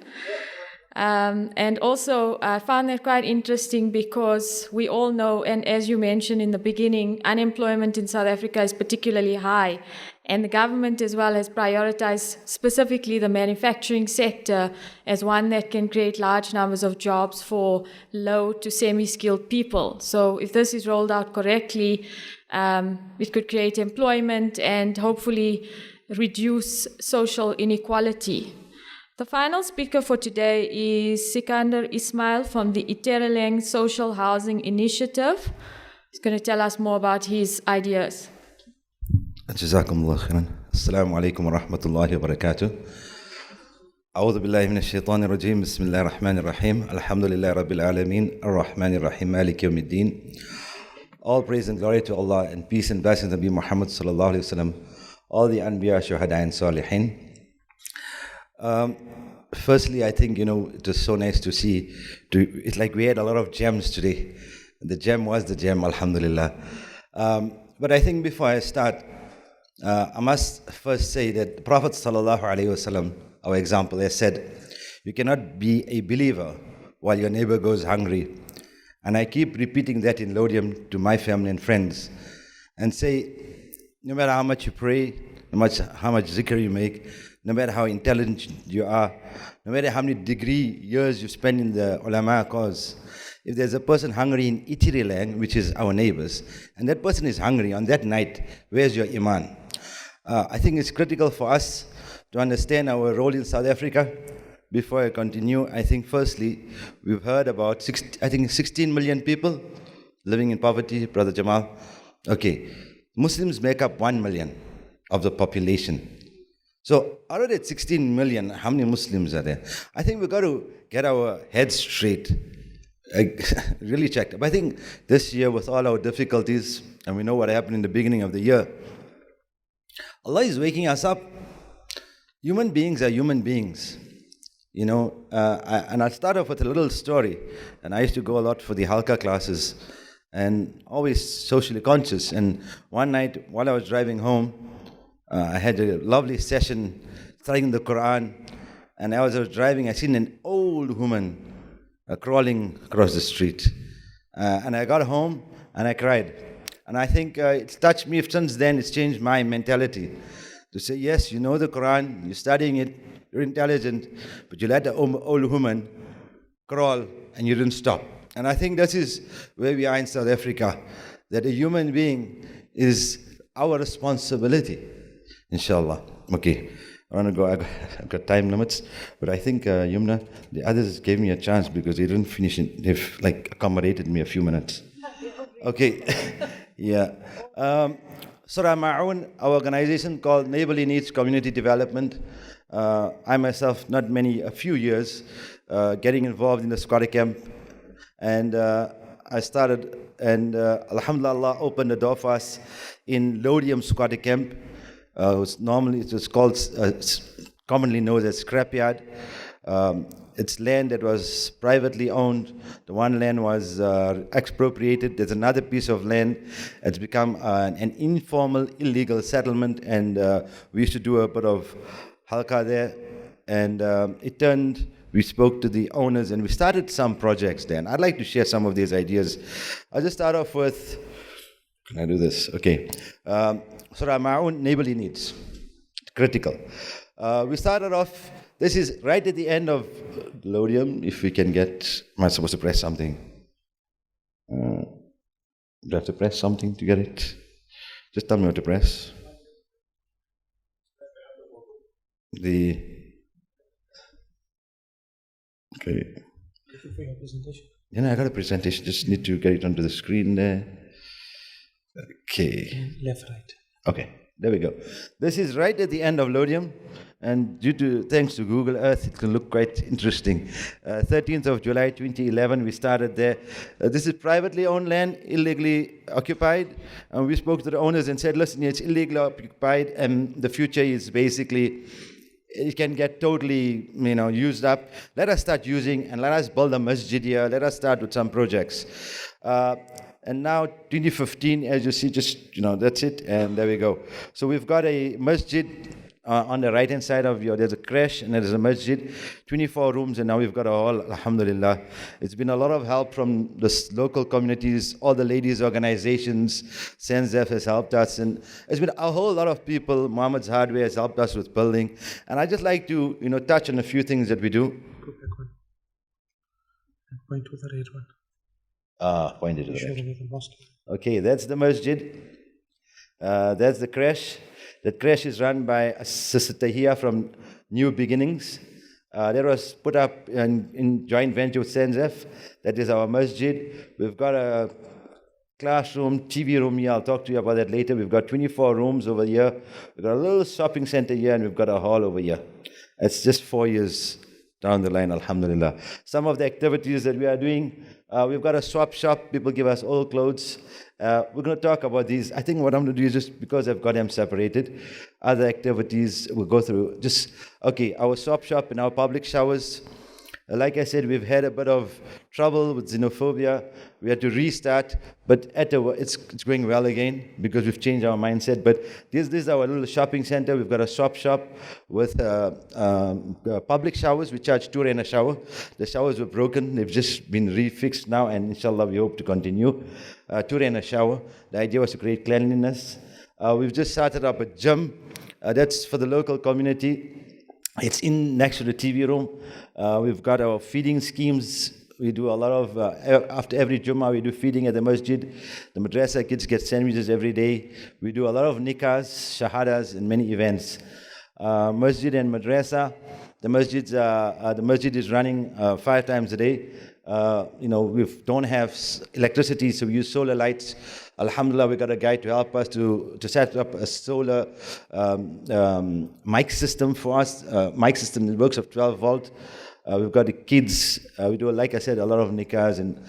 And also, I found that quite interesting because we all know, and as you mentioned in the beginning, unemployment in South Africa is particularly high. And the government as well has prioritized specifically the manufacturing sector as one that can create large numbers of jobs for low to semi-skilled people. So if this is rolled out correctly, it could create employment and hopefully reduce social inequality. The final speaker for today is Sikander Ismail from the Edendale Social Housing Initiative. He's going to tell us more about his ideas. Jazakumullah khairan. Assalamu alaikum wa rahmatullahi wa barakatuh. A'udhu billahi minash shaitanir rajim. Bismillahir rahmanir rahim. Alhamdulillahi rabbil alameen. Ar-Rahmanir Rahim. Maliki yawmiddin. All praise and glory to Allah, and peace and blessings to Nabi Muhammad sallallahu alaihi wasallam, all the Anbiya, Shuhada and Salihin. Firstly, I think, it was so nice to see. It's like we had a lot of gems today. The gem was the gem, alhamdulillah. But I think before I start, I must first say that the Prophet sallallahu alaihi wasallam, our example, has said, you cannot be a believer while your neighbor goes hungry. And I keep repeating that in Lodium to my family and friends, and say, no matter how much you pray, no matter how much zikr you make, no matter how intelligent you are, no matter how many years you spend in the ulama cause, if there's a person hungry in Edendale, which is our neighbors, and that person is hungry on that night, where's your iman? I think it's critical for us to understand our role in South Africa. Before I continue, I think firstly, we've heard about 16 million people living in poverty, Brother Jamal. Okay, Muslims make up 1 million of the population. So out of that 16 million, how many Muslims are there? I think we've got to get our heads straight, really checked. But I think this year, with all our difficulties, and we know what happened in the beginning of the year, Allah is waking us up. Human beings are human beings. And I'll start off with a little story. And I used to go a lot for the halqa classes and always socially conscious. And one night while I was driving home, I had a lovely session studying the Quran. And as I was driving, I seen an old woman crawling across the street. And I got home and I cried. And I think it's touched me. Since then, it's changed my mentality to say, yes, you know the Quran, you're studying it, you're intelligent, but you let the old woman crawl and you didn't stop. And I think this is where we are in South Africa, that a human being is our responsibility, inshallah. Okay. I want to go. I've got time limits, but I think Yumna, the others gave me a chance because they didn't finish it. They've accommodated me a few minutes. Okay, yeah. Surah Ma'un, our organization called Neighbourly Needs Community Development. I myself, a few years, getting involved in the squatter camp, and I started, and Alhamdulillah, Allah opened the door for us in Lodium squatter camp. It was called, commonly known as scrapyard. It's land that was privately owned. The one land was expropriated. There's another piece of land. It's become an informal, illegal settlement, and we used to do a bit of halqa there. And we spoke to the owners, and we started some projects there. And I'd like to share some of these ideas. I'll just start off with, can I do this? Okay. Surah Ma'un, Neighbourly Needs. Critical. We started off, this is right at the end of Lodium. If we can get, am I supposed to press something? Do I have to press something to get it? Just tell me what to press. Okay. For your presentation. I got a presentation, just need to get it onto the screen there. Okay. Left, right. Okay, there we go. This is right at the end of Lodium, and thanks to Google Earth, it can look quite interesting. 13th of July 2011, we started there. This is privately owned land, illegally occupied, and we spoke to the owners and said, listen, it's illegally occupied, and the future is basically, it can get totally, used up. Let us start using, and let us build a masjid here. Let us start with some projects. And now, 2015, as you see, that's it, and there we go. So we've got a masjid on the right-hand side of there's a creche, and there's a masjid, 24 rooms, and now we've got a hall, alhamdulillah. It's been a lot of help from the local communities, all the ladies' organizations. SANZAF has helped us, and it's been a whole lot of people. Muhammad's Hardware has helped us with building. And I'd just like to, touch on a few things that we do. Go back one. And point to the red one. Pointed to the right. Okay, that's the masjid. That's the creche. The creche is run by Sister Tahia from New Beginnings. That was put up in joint venture with SANZAF. That is our masjid. We've got a classroom, TV room here. I'll talk to you about that later. We've got 24 rooms over here. We've got a little shopping center here, and we've got a hall over here. It's just 4 years down the line, alhamdulillah. Some of the activities that we are doing, we've got a swap shop. People give us old clothes. We're going to talk about these. I think what I'm going to do is just because I've got them separated, other activities we'll go through. Our swap shop and our public showers. Like I said, we've had a bit of trouble with xenophobia. We had to restart, but it's going well again because we've changed our mindset. But this is our little shopping center. We've got a swap shop with public showers. We charge 2 rand a shower. The showers were broken. They've just been refixed now, and inshallah we hope to continue. 2 rand a shower. The idea was to create cleanliness. We've just started up a gym. That's for the local community. It's next to the TV room. We've got our feeding schemes. We do a lot of, after every Jummah, we do feeding at the masjid. The madrasa kids get sandwiches every day. We do a lot of nikahs, shahadas, and many events. Masjid and madrasa. The masjid is running 5 times a day. We don't have electricity, so we use solar lights. Alhamdulillah, we got a guy to help us to set up a solar mic system for us. Mic system that works of 12 volt. We've got the kids. We do, like I said, a lot of nikahs, and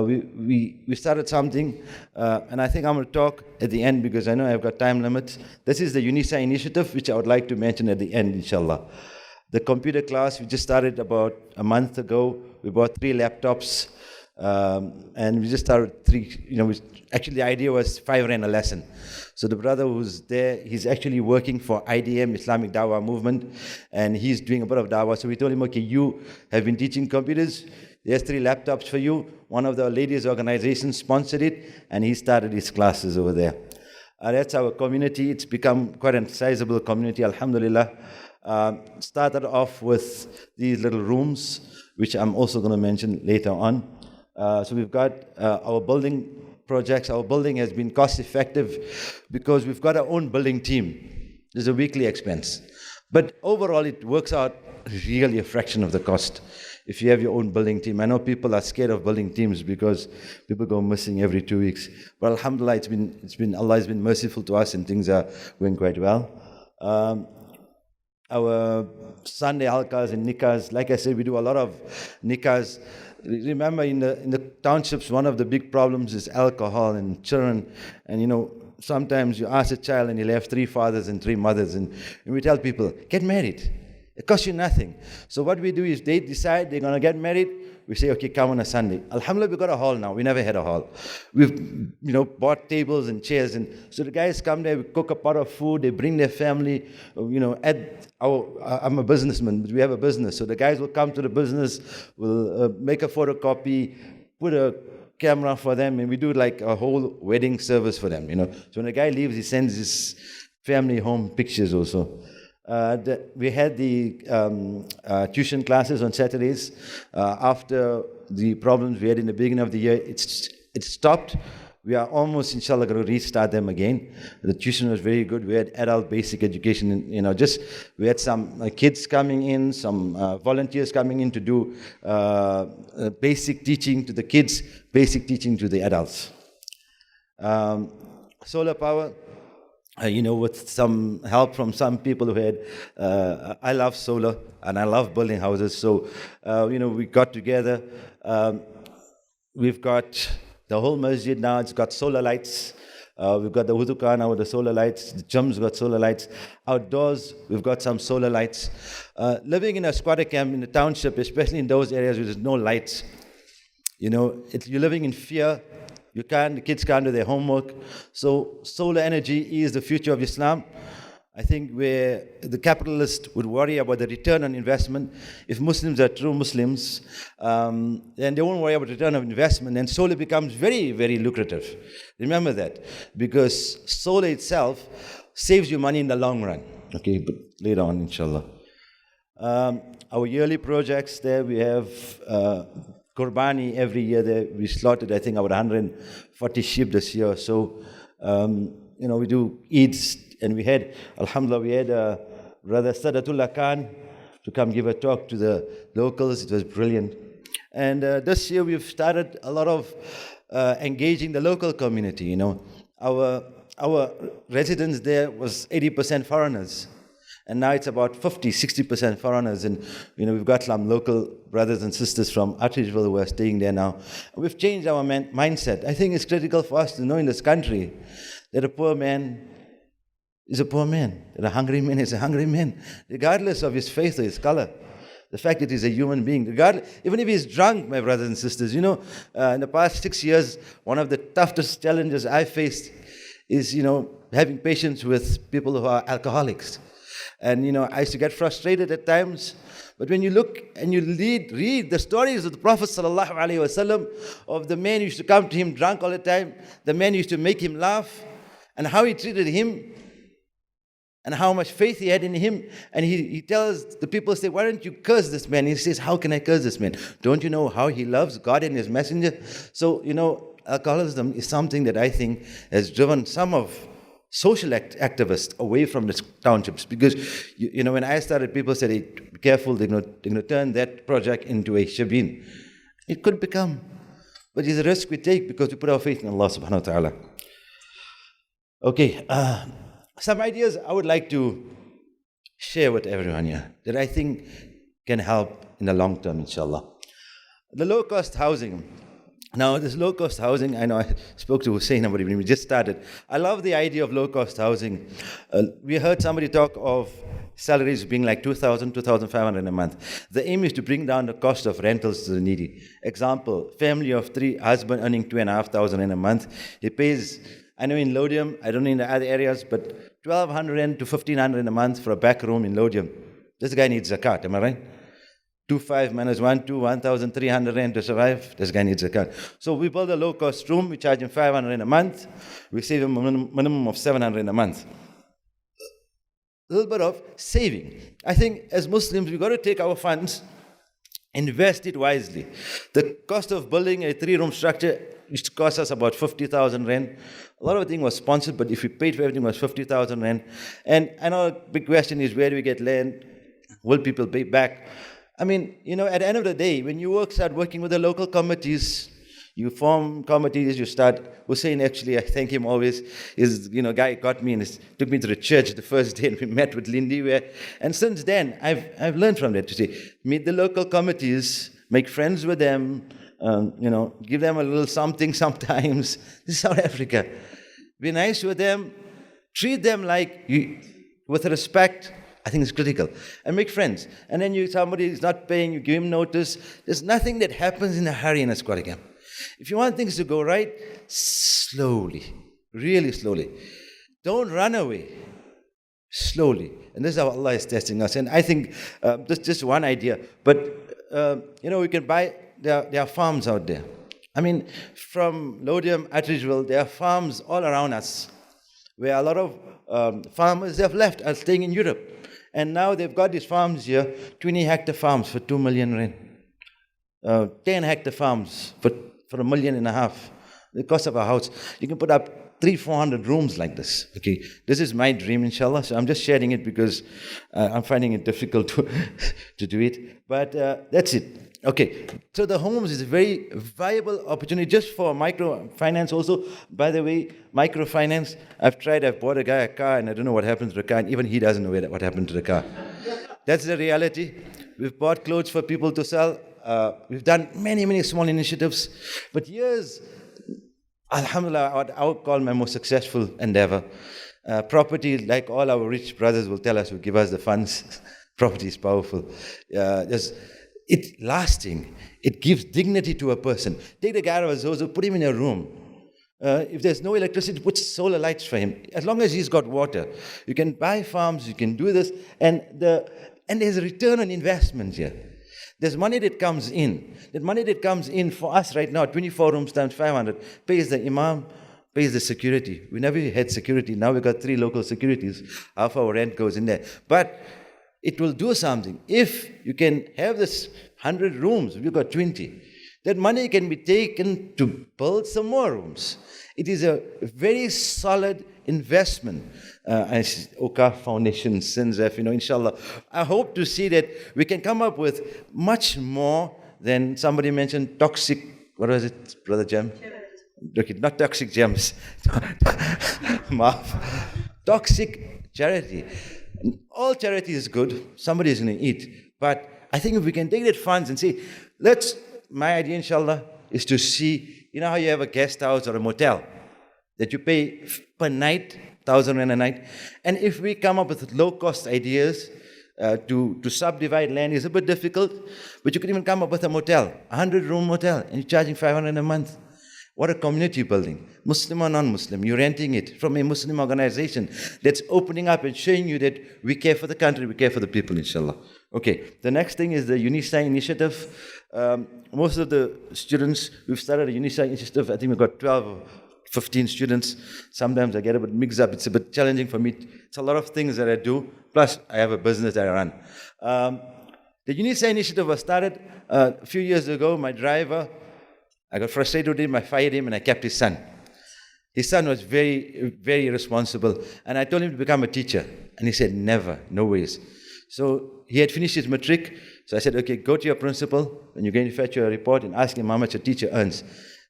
we started something. And I think I'm going to talk at the end because I know I've got time limits. This is the UNISA initiative, which I would like to mention at the end, inshallah. The computer class, we just started about a month ago. We bought 3 laptops, and we just started 3, actually the idea was 5 rand a lesson. So the brother who's there, he's actually working for IDM, Islamic Dawah Movement, and he's doing a bit of dawah. So we told him, okay, you have been teaching computers, there's 3 laptops for you. One of the ladies' organizations sponsored it, and he started his classes over there. That's our community. It's become quite a sizable community, alhamdulillah. Started off with these little rooms, which I'm also going to mention later on. So we've got our building projects. Our building has been cost effective because we've got our own building team. There's a weekly expense. But overall, it works out really a fraction of the cost if you have your own building team. I know people are scared of building teams because people go missing every 2 weeks. But alhamdulillah, Allah has been merciful to us and things are going quite well. Our Sunday halqas and nikahs, like I said, we do a lot of nikahs. Remember, in the townships, one of the big problems is alcohol and children. And sometimes you ask a child and he'll have 3 fathers and 3 mothers, and we tell people, get married. It costs you nothing. So what we do is they decide they're going to get married. We say, okay, come on a Sunday. Alhamdulillah, we've got a hall now. We never had a hall. We've, bought tables and chairs. And so the guys come there, we cook a pot of food, they bring their family. I'm a businessman, but we have a business. So the guys will come to the business, will make a photocopy, put a camera for them, and we do like a whole wedding service for them, So when the guy leaves, he sends his family home pictures also. We had the tuition classes on Saturdays. After the problems we had in the beginning of the year, it stopped. We are almost, inshallah, going to restart them again. The tuition was very good. We had adult basic education, we had some kids coming in, some volunteers coming in to do basic teaching to the kids, basic teaching to the adults. Solar power. With some help from some people who had, I love solar and I love building houses. So, we got together. We've got the whole masjid now, it's got solar lights. We've got the wudu khana with the solar lights. The gym's got solar lights. Outdoors, we've got some solar lights. Living in a squatter camp in the township, especially in those areas where there's no lights, you're living in fear. The kids can't do their homework. So solar energy is the future of Islam. I think where the capitalist would worry about the return on investment, if Muslims are true Muslims, then they won't worry about return on investment, and solar becomes very, very lucrative. Remember that, because solar itself saves you money in the long run. Okay, but later on, inshallah. Our yearly projects there, we have Qurbani every year there. We slaughtered, I think, about 140 sheep this year. So, we do Eids, and we had, alhamdulillah, we had Brother Sadatullah Khan to come give a talk to the locals. It was brilliant. And this year we've started a lot of engaging the local community. Our residents there was 80% foreigners. And now it's about 50-60% foreigners. And, we've got some local brothers and sisters from Atteridgeville who are staying there now. And we've changed our mindset. I think it's critical for us to know in this country that a poor man is a poor man, that a hungry man is a hungry man, regardless of his faith or his color. The fact that he's a human being, even if he's drunk, my brothers and sisters. In the past 6 years, one of the toughest challenges I faced is, having patience with people who are alcoholics. And, I used to get frustrated at times. But when you look and you read the stories of the Prophet ﷺ, of the man who used to come to him drunk all the time, the man who used to make him laugh, and how he treated him, and how much faith he had in him. And he tells the people, say, why don't you curse this man? He says, how can I curse this man? Don't you know how he loves God and his messenger? So, alcoholism is something that I think has driven some of social activists away from the townships, because when I started, people said, hey, be careful, they're going to turn that project into a shabin. It could become, but it's a risk we take because we put our faith in Allah subhanahu wa ta'ala. Okay, some ideas I would like to share with everyone here that I think can help in the long term, inshallah. The low-cost housing. Now, this low-cost housing, I know I spoke to Hussein about it when we just started. I love the idea of low-cost housing. We heard somebody talk of salaries being like 2,000, 2,500 a month. The aim is to bring down the cost of rentals to the needy. Example, family of 3, husband earning 2,500 in a month. He pays, I know in Lodium, I don't know in the other areas, but 1,200 to 1,500 a month for a back room in Lodium. This guy needs zakat, am I right? 2,500 minus 1,300 rand to survive. This guy needs zakat. So we build a low-cost room. We charge him 500 a month. We save him a minimum of 700 a month. A little bit of saving. I think as Muslims, we've got to take our funds invest it wisely. The cost of building a 3-room structure used to cost us about 50,000 rand. A lot of the thing was sponsored, but if we paid for everything, it was 50,000 rand. And I know a big question is, where do we get land? Will people pay back? I mean, at the end of the day, when you start working with the local committees, you form committees, you start. Hussein, actually, I thank him always, guy got me and took me to the church the first day, and we met with Lindy. And since then, I've learned from that to say, meet the local committees, make friends with them, give them a little something sometimes. This is South Africa. Be nice with them, treat them with respect. I think it's critical. And make friends. And then somebody is not paying, you give him notice. There's nothing that happens in a hurry in a squatter camp. If you want things to go right, slowly, really slowly. Don't run away. Slowly. And this is how Allah is testing us. And I think this is just one idea. But, we can buy, there are farms out there. I mean, from Lodium, Atteridgeville, there are farms all around us where a lot of farmers have left are staying in Europe. And now they've got these farms here, 20-hectare farms for 2 million rand. 10-hectare farms for 1.5 million. The cost of a house. You can put up 300-400 rooms like this. Okay, this is my dream, inshallah. So I'm just sharing it because I'm finding it difficult to do it. But that's it. Okay, so the homes is a very viable opportunity just for microfinance also. By the way, microfinance, I've bought a guy a car and I don't know what happened to the car, and even he doesn't know what happened to the car. That's the reality. We've bought clothes for people to sell. We've done many, many small initiatives. But here's, alhamdulillah, what I would call my most successful endeavor. Property, like all our rich brothers will tell us, will give us the funds. Property is powerful. It's lasting. It gives dignity to a person. Take the guy of Zozo, put him in a room. If there's no electricity, put solar lights for him. As long as he's got water. You can buy farms, you can do this. And there's a return on investment here. There's money that comes in. That money that comes in for us right now, 24 rooms times 500, pays the imam, pays the security. We never had security. Now we've got 3 local securities. Half our rent goes in there. But it will do something. If you can have this 100 rooms, we've got 20. That money can be taken to build some more rooms. It is a very solid investment. Awqaf Foundation, SANZAF, inshallah. I hope to see that we can come up with much more than somebody mentioned toxic, what was it, Brother Jem? Okay, not toxic gems. Toxic charity. All charity is good. Somebody is going to eat. But I think if we can take that funds and say, my idea, inshallah, is to see, how you have a guest house or a motel that you pay per night, 1,000 rand a night. And if we come up with low-cost ideas to subdivide land, is a bit difficult, but you could even come up with a motel, 100-room motel, and you're charging 500 a month. What a community building. Muslim or non-Muslim, you're renting it from a Muslim organization that's opening up and showing you that we care for the country, we care for the people, inshallah. Okay, the next thing is the UNISA initiative. Most of the students, we've started a UNISA initiative. I think we've got 12 or 15 students. Sometimes I get a bit mixed up. It's a bit challenging for me. It's a lot of things that I do. Plus, I have a business that I run. The UNISA initiative was started a few years ago. My driver, I got frustrated with him, I fired him, and I kept his son. His son was very, very irresponsible. And I told him to become a teacher. And he said, never, no ways. So he had finished his matric. So I said, okay, go to your principal when you're going to fetch your report and ask him how much a teacher earns.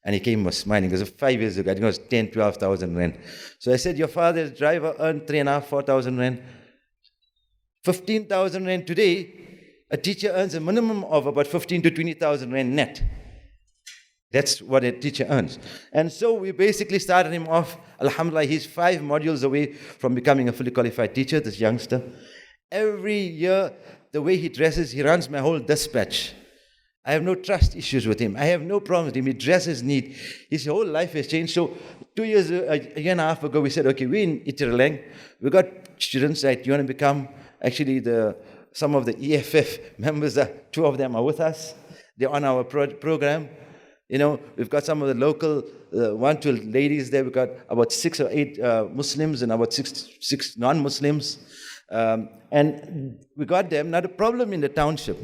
And he came and was smiling. It was 5 years ago. I think it was 10, 12,000 rand. So I said, your father's driver earned 3,500, 4,000 rand. 15,000 rand today, a teacher earns a minimum of about 15 to 20,000 rand net. That's what a teacher earns. And so we basically started him off, alhamdulillah, he's 5 modules away from becoming a fully qualified teacher, this youngster. Every year, the way he dresses, he runs my whole dispatch. I have no trust issues with him. I have no problems with him. He dresses neat. His whole life has changed. So a year and a half ago, we said, okay, we're in Edendale. We got students that you want to become, actually some of the EFF members, 2 of them are with us. They're on our program. We've got some of the local 1, 2 ladies there. We've got about 6 or 8 Muslims and about 6 non-Muslims. And we got them. Now the problem in the township,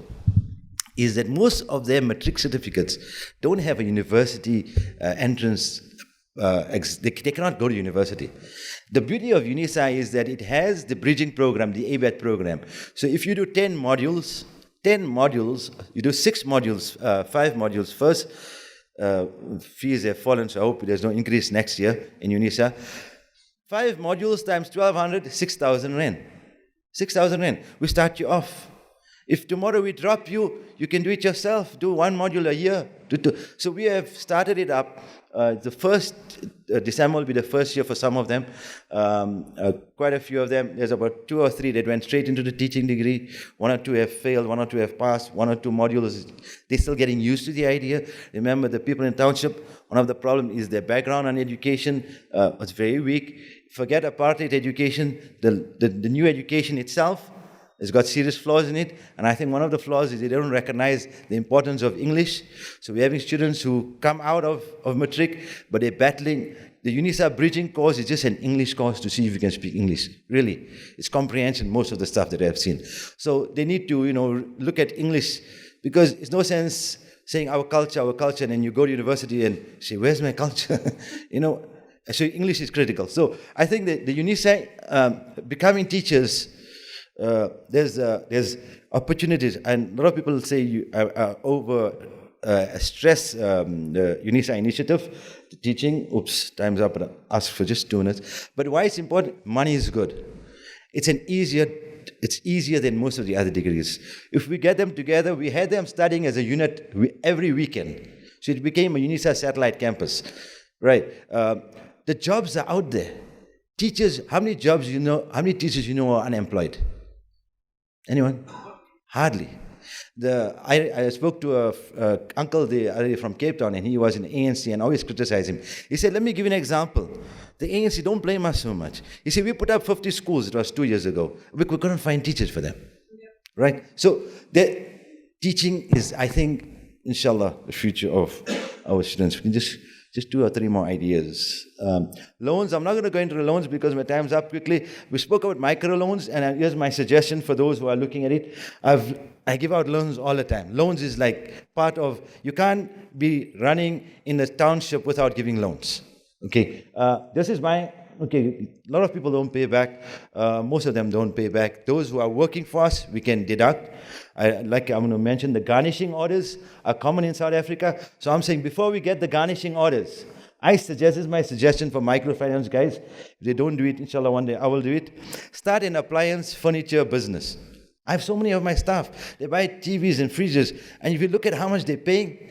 is that most of their matric certificates don't have a university entrance. They cannot go to university. The beauty of UNISA is that it has the bridging program, the ABAT program. So if you do 10 modules, you do 6 modules, 5 modules first. Fees have fallen, so I hope there's no increase next year in UNISA. 5 modules times 1,200, 6,000 rand. 6,000 rand. We start you off. If tomorrow we drop you, you can do it yourself. Do 1 module a year. So we have started it up. The first December will be the first year for some of them. Quite a few of them. There's about 2 or 3 that went straight into the teaching degree. 1 or 2 have failed. 1 or 2 have passed. 1 or 2 modules, they're still getting used to the idea. Remember, the people in township, one of the problems is their background on education was very weak. Forget apartheid education. The new education itself has got serious flaws in it, and I think one of the flaws is they don't recognize the importance of English. So we're having students who come out of matric, but they're battling. The UNISA bridging course is just an English course to see if you can speak English. Really, it's comprehension, most of the stuff that I've seen. So they need to, look at English, because it's no sense saying our culture, and then you go to university and say, where's my culture? So English is critical. So I think that the UNISA, becoming teachers, there's opportunities, and a lot of people say you over stress the UNISA initiative, the teaching. Oops, time's up. Ask for just 2 minutes. But why it's important? Money is good. It's easier than most of the other degrees. If we get them together, we had them studying as a unit every weekend. So it became a UNISA satellite campus, right? The jobs are out there. Teachers, how many teachers are unemployed? Anyone? Hardly. I spoke to a uncle from Cape Town, and he was in ANC, and I always criticize him. He said, let me give you an example. The ANC don't blame us so much. He said, we put up 50 schools, it was 2 years ago. We couldn't find teachers for them. Yeah. Right? So the teaching is, I think, inshallah, the future of our students. We can just 2 or 3 more ideas. Loans, I'm not going to go into the loans because my time's up quickly. We spoke about micro loans, and here's my suggestion for those who are looking at it. I give out loans all the time. Loans is like part of, you can't be running in the township without giving loans. Okay, this is a lot of people don't pay back. Most of them don't pay back. Those who are working for us, we can deduct. I'm going to mention the garnishing orders are common in South Africa. So I'm saying before we get the garnishing orders, this is my suggestion for microfinance guys. If they don't do it, inshallah, one day I will do it. Start an appliance furniture business. I have so many of my staff. They buy TVs and fridges. And if you look at how much they're paying,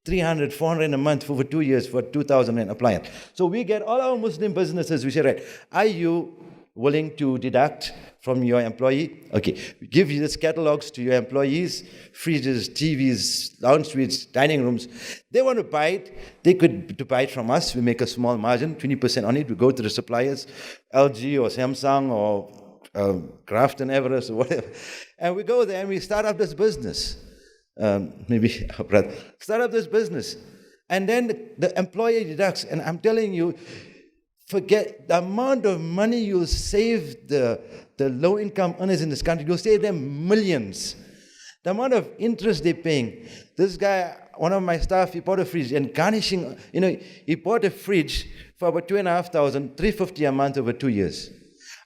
300, 400 a month for 2 years for 2,000 rand appliance. So we get all our Muslim businesses, we say, right, are you willing to deduct from your employee? Okay, we give you these catalogs to your employees, fridges, TVs, lounge suites, dining rooms. They want to buy it. They could buy it from us. We make a small margin, 20% on it. We go to the suppliers, LG or Samsung or Grafton Everest or whatever. And we go there and we start up this business. Start up this business. And then the employer deducts. And I'm telling you, forget the amount of money you'll save the low-income earners in this country. You'll save them millions. The amount of interest they're paying. This guy, one of my staff, he bought a fridge and garnishing, he bought a fridge for about 2,500, 350 a month over 2 years.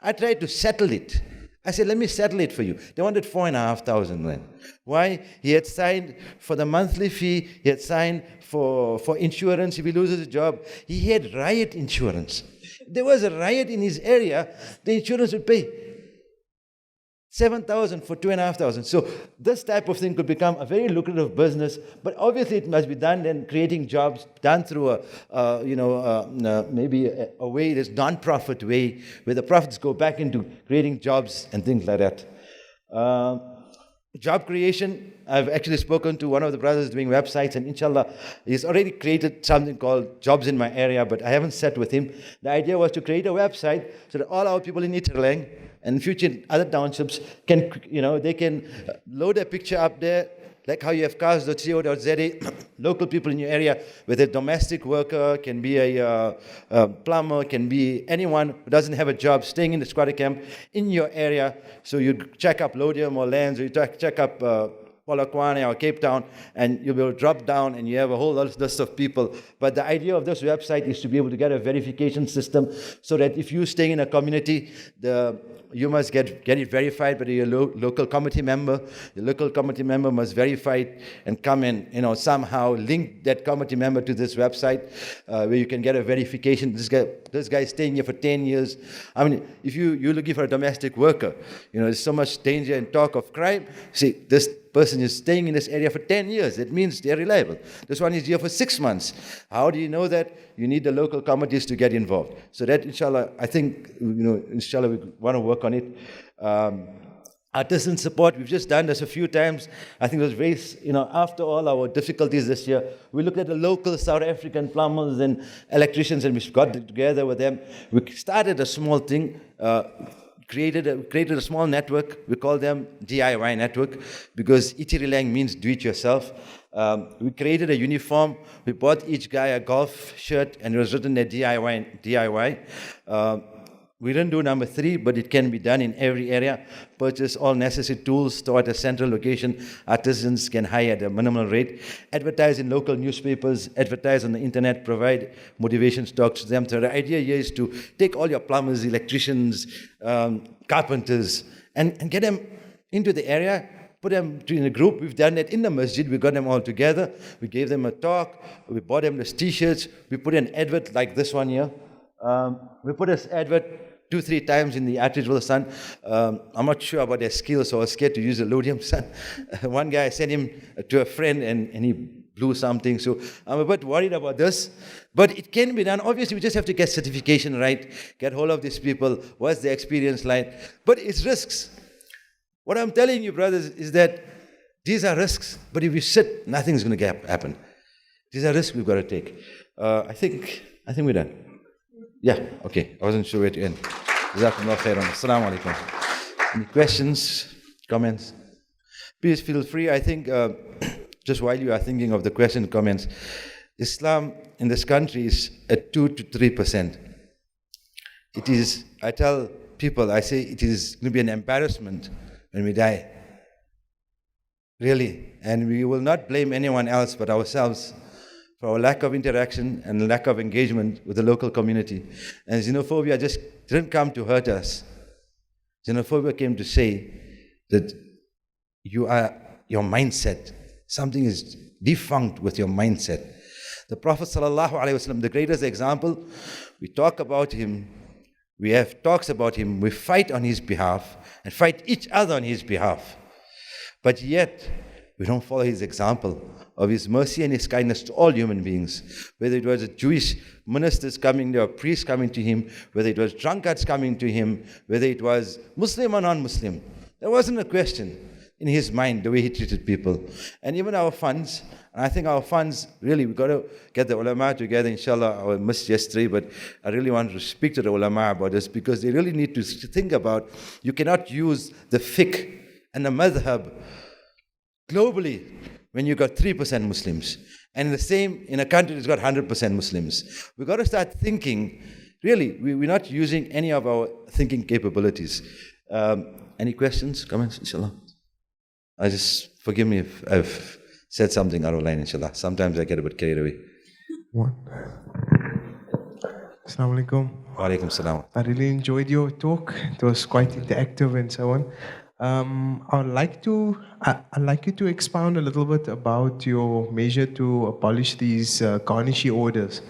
I tried to settle it. I said, let me settle it for you. They wanted 4,500 rand. Why? He had signed for the monthly fee. He had signed for insurance if he loses his job. He had riot insurance. If there was a riot in his area, the insurance would pay 7,000 for 2,500. So this type of thing could become a very lucrative business, but obviously it must be done then creating jobs, done through maybe a way, this non-profit way, where the profits go back into creating jobs and things like that. Job creation, I've actually spoken to one of the brothers doing websites, and inshallah, he's already created something called Jobs in My Area, but I haven't sat with him. The idea was to create a website so that all our people in Interlang and future other townships can, they can load a picture up there, like how you have cars.co.za, local people in your area, whether a domestic worker, can be a plumber, can be anyone who doesn't have a job, staying in the squatter camp in your area. So you check up Lodium or lands, or you check up Polokwane or Cape Town, and you will drop down and you have a whole list of people. But the idea of this website is to be able to get a verification system so that if you stay in a community, you must get it verified by your local committee member. Your local committee member must verify it and come and somehow link that committee member to this website where you can get a verification. This guy is staying here for 10 years. I mean, if you're looking for a domestic worker, there's so much danger and talk of crime. See, this person is staying in this area for 10 years. It means they're reliable. This one is here for 6 months. How do you know that? You need the local committees to get involved. So that, inshallah, I think, inshallah, we want to work on it. Artisan support, we've just done this a few times. I think it was very, after all our difficulties this year, we looked at the local South African plumbers and electricians, and we got together with them. We started a small thing, created a small network. We call them DIY network because Itirilang means do it yourself. We created a uniform. We bought each guy a golf shirt, and it was written there DIY. We didn't do number 3, but it can be done in every area. Purchase all necessary tools, store at a central location. Artisans can hire at a minimal rate. Advertise in local newspapers, advertise on the internet, provide motivation talks to them. So the idea here is to take all your plumbers, electricians, carpenters, and get them into the area, put them in a group. We've done that in the masjid. We got them all together. We gave them a talk. We bought them these T-shirts. We put an advert like this one here. We put this advert 2-3 times in the Al-Tijara Sun. I'm not sure about their skills, so I was scared to use the Lodium Sun. One guy, I sent him to a friend and he blew something, so I'm a bit worried about this. But it can be done. Obviously, we just have to get certification right, get hold of these people, what's the experience like. But it's risks. What I'm telling you, brothers, is that these are risks. But if you sit, nothing's going to happen. These are risks we've got to take. I think we're done. Yeah, okay. I wasn't sure where to end. Jazakumullah khairan. Assalamu alaikum. Any questions, comments? Please feel free. I think, just while you are thinking of the question, comments, Islam in this country is at 2 to 3%. It is, I tell people, I say it is going to be an embarrassment when we die. Really. And we will not blame anyone else but ourselves for our lack of interaction and lack of engagement with the local community. And xenophobia just didn't come to hurt us. Xenophobia came to say that your mindset, something is defunct with your mindset. The Prophet ﷺ, the greatest example, we talk about him, we have talks about him, we fight on his behalf and fight each other on his behalf. But yet, we don't follow his example of his mercy and his kindness to all human beings. Whether it was a Jewish ministers coming there, or priests coming to him, whether it was drunkards coming to him, whether it was Muslim or non-Muslim. There wasn't a question in his mind the way he treated people. And even our funds, and I think our funds, really, we've got to get the ulama together, inshallah. I missed yesterday, but I really want to speak to the ulama about this because they really need to think about, you cannot use the fiqh and the madhab globally when you got 3% Muslims. And the same in a country that's got 100% Muslims. We've got to start thinking, really, we're not using any of our thinking capabilities. Any questions, comments, inshallah? Forgive me if I've said something out of line, inshallah. Sometimes I get a bit carried away. One. Assalamu alaikum. Wa alaikum salam. I really enjoyed your talk. It was quite interactive and so on. I'd like you to expound a little bit about your measure to abolish these garnishee orders.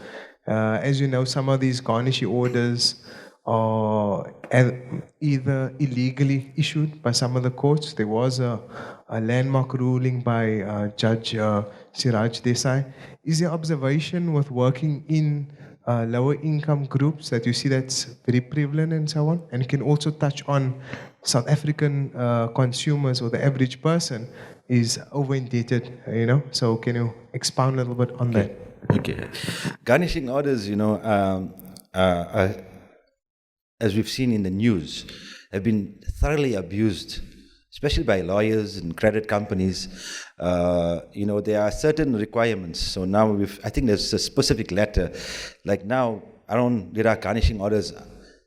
As you know, some of these garnishee orders are either illegally issued by some of the courts. There was a landmark ruling by Judge Siraj Desai. Is your observation with working in lower income groups that you see that's very prevalent and so on? And you can also touch on South African consumers, or the average person is over indebted, so can you expound a little bit on that? Okay. Garnishing orders, as we've seen in the news, have been thoroughly abused, especially by lawyers and credit companies. There are certain requirements. So now I think there's a specific letter. Like now, I don't deduct garnishing orders.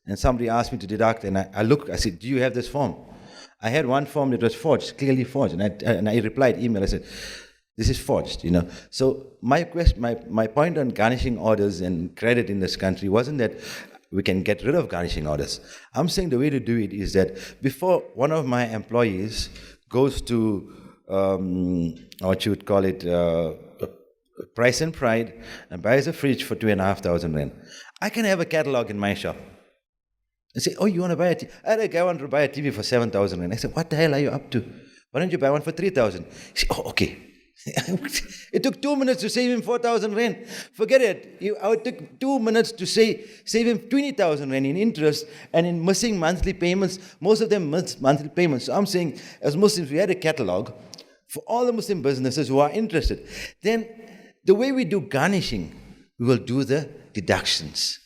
And somebody asked me to deduct, and I said, do you have this form? I had one form that was forged, clearly forged, and I replied email. I said, this is forged, So my point on garnishing orders and credit in this country wasn't that we can get rid of garnishing orders. I'm saying the way to do it is that before one of my employees goes to what you would call it, Price and Pride, and buys a fridge for 2,500 rand, I can have a catalog in my shop and say, oh, you want to buy a TV? I had a guy want to buy a TV for 7,000 rand. I said, what the hell are you up to? Why don't you buy one for 3,000? He said, oh, okay. It took 2 minutes to save him 4,000 rand. Forget it. It took 2 minutes to save him 20,000 rand in interest and in missing monthly payments. Most of them miss monthly payments. So I'm saying, as Muslims, we had a catalog for all the Muslim businesses who are interested. Then the way we do garnishing, we will do the deductions.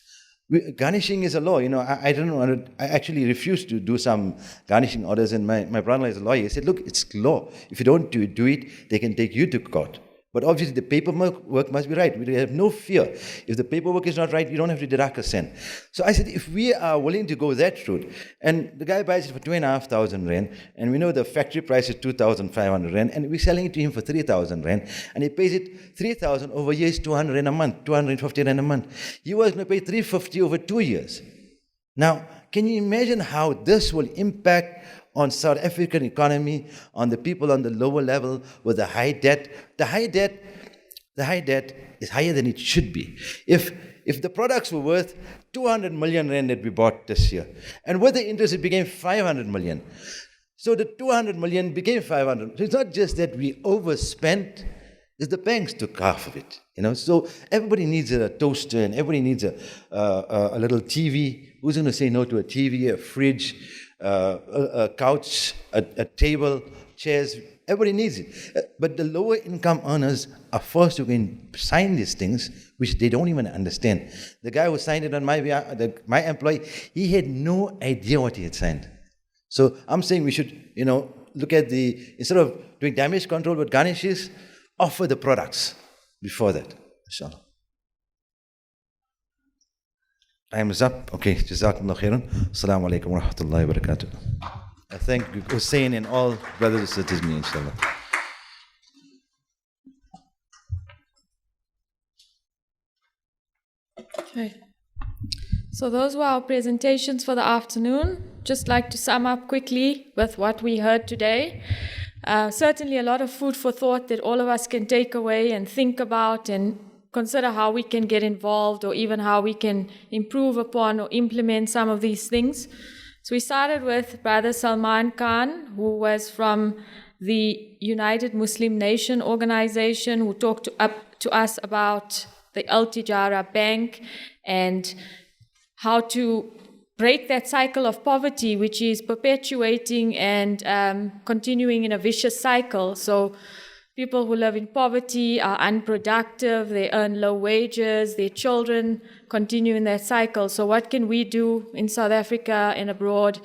Garnishing is a law, I don't know. I actually refused to do some garnishing orders, and my brother is a lawyer. He said, look, it's law. If you don't do it, they can take you to court. But obviously the paperwork must be right. We have no fear. If the paperwork is not right, you don't have to deduct a cent. So I said, if we are willing to go that route, and the guy buys it for 2,500 rand, and we know the factory price is 2,500 rand, and we're selling it to him for 3,000 rand, and he pays it 3,000 over years, 200 rand a month, 250 rand a month. He was going to pay 350 over 2 years. Now, can you imagine how this will impact on South African economy, on the people on the lower level with the high debt? The high debt is higher than it should be. If the products were worth 200 million rand that we bought this year, and with the interest it became 500 million. So the 200 million became 500. So it's not just that we overspent, it's the banks took half of it. So everybody needs a toaster, and everybody needs a little TV. Who's going to say no to a TV, a fridge, a couch, a table, chairs? Everybody needs it. But the lower income earners are forced to go and sign these things, which they don't even understand. The guy who signed it on my employee, he had no idea what he had signed. So I'm saying we should, look at instead of doing damage control with garnishes, offer the products before that. Inshallah. Time is up. Okay, Jazakumullah khairan. Assalamu alaikum wa rahmatullahi wa barakatuh. I thank Hussein and all brothers and sisters, inshallah. Okay. So those were our presentations for the afternoon. Just like to sum up quickly with what we heard today. Certainly a lot of food for thought that all of us can take away and think about and consider how we can get involved, or even how we can improve upon or implement some of these things. So we started with Brother Salman Khan, who was from the United Muslim Nation organization, who talked to us about the Al-Tijara Bank and how to break that cycle of poverty, which is perpetuating and continuing in a vicious cycle. So people who live in poverty are unproductive, they earn low wages, their children continue in that cycle. So what can we do in South Africa and abroad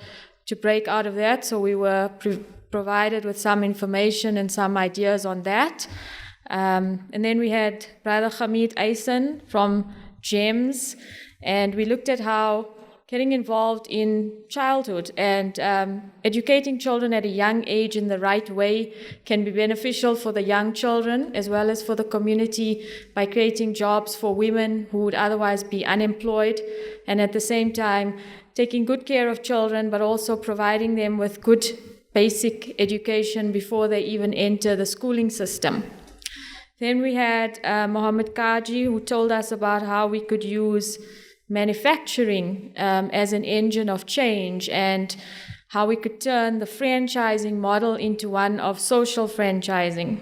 to break out of that? So we were provided with some information and some ideas on that. And then we had Brother Gamiet Aysen from GEMS, and we looked at how getting involved in childhood and educating children at a young age in the right way can be beneficial for the young children as well as for the community by creating jobs for women who would otherwise be unemployed, and at the same time taking good care of children but also providing them with good basic education before they even enter the schooling system. Then we had Mohammed Cajee, who told us about how we could use manufacturing as an engine of change and how we could turn the franchising model into one of social franchising.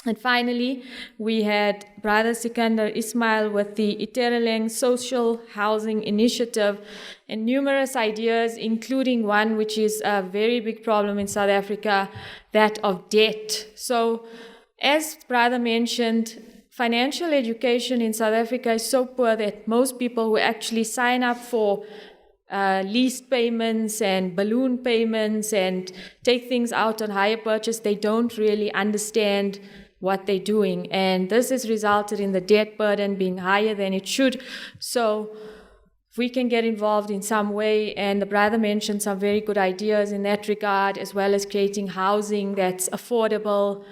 And finally, we had Brother Sikander Ismail with the Edendale Social Housing Initiative and numerous ideas, including one which is a very big problem in South Africa, that of debt. So, as Brother mentioned, financial education in South Africa is so poor that most people who actually sign up for lease payments and balloon payments and take things out on hire purchase, they don't really understand what they're doing. And this has resulted in the debt burden being higher than it should. So if we can get involved in some way, and the brother mentioned some very good ideas in that regard, as well as creating housing that's affordable.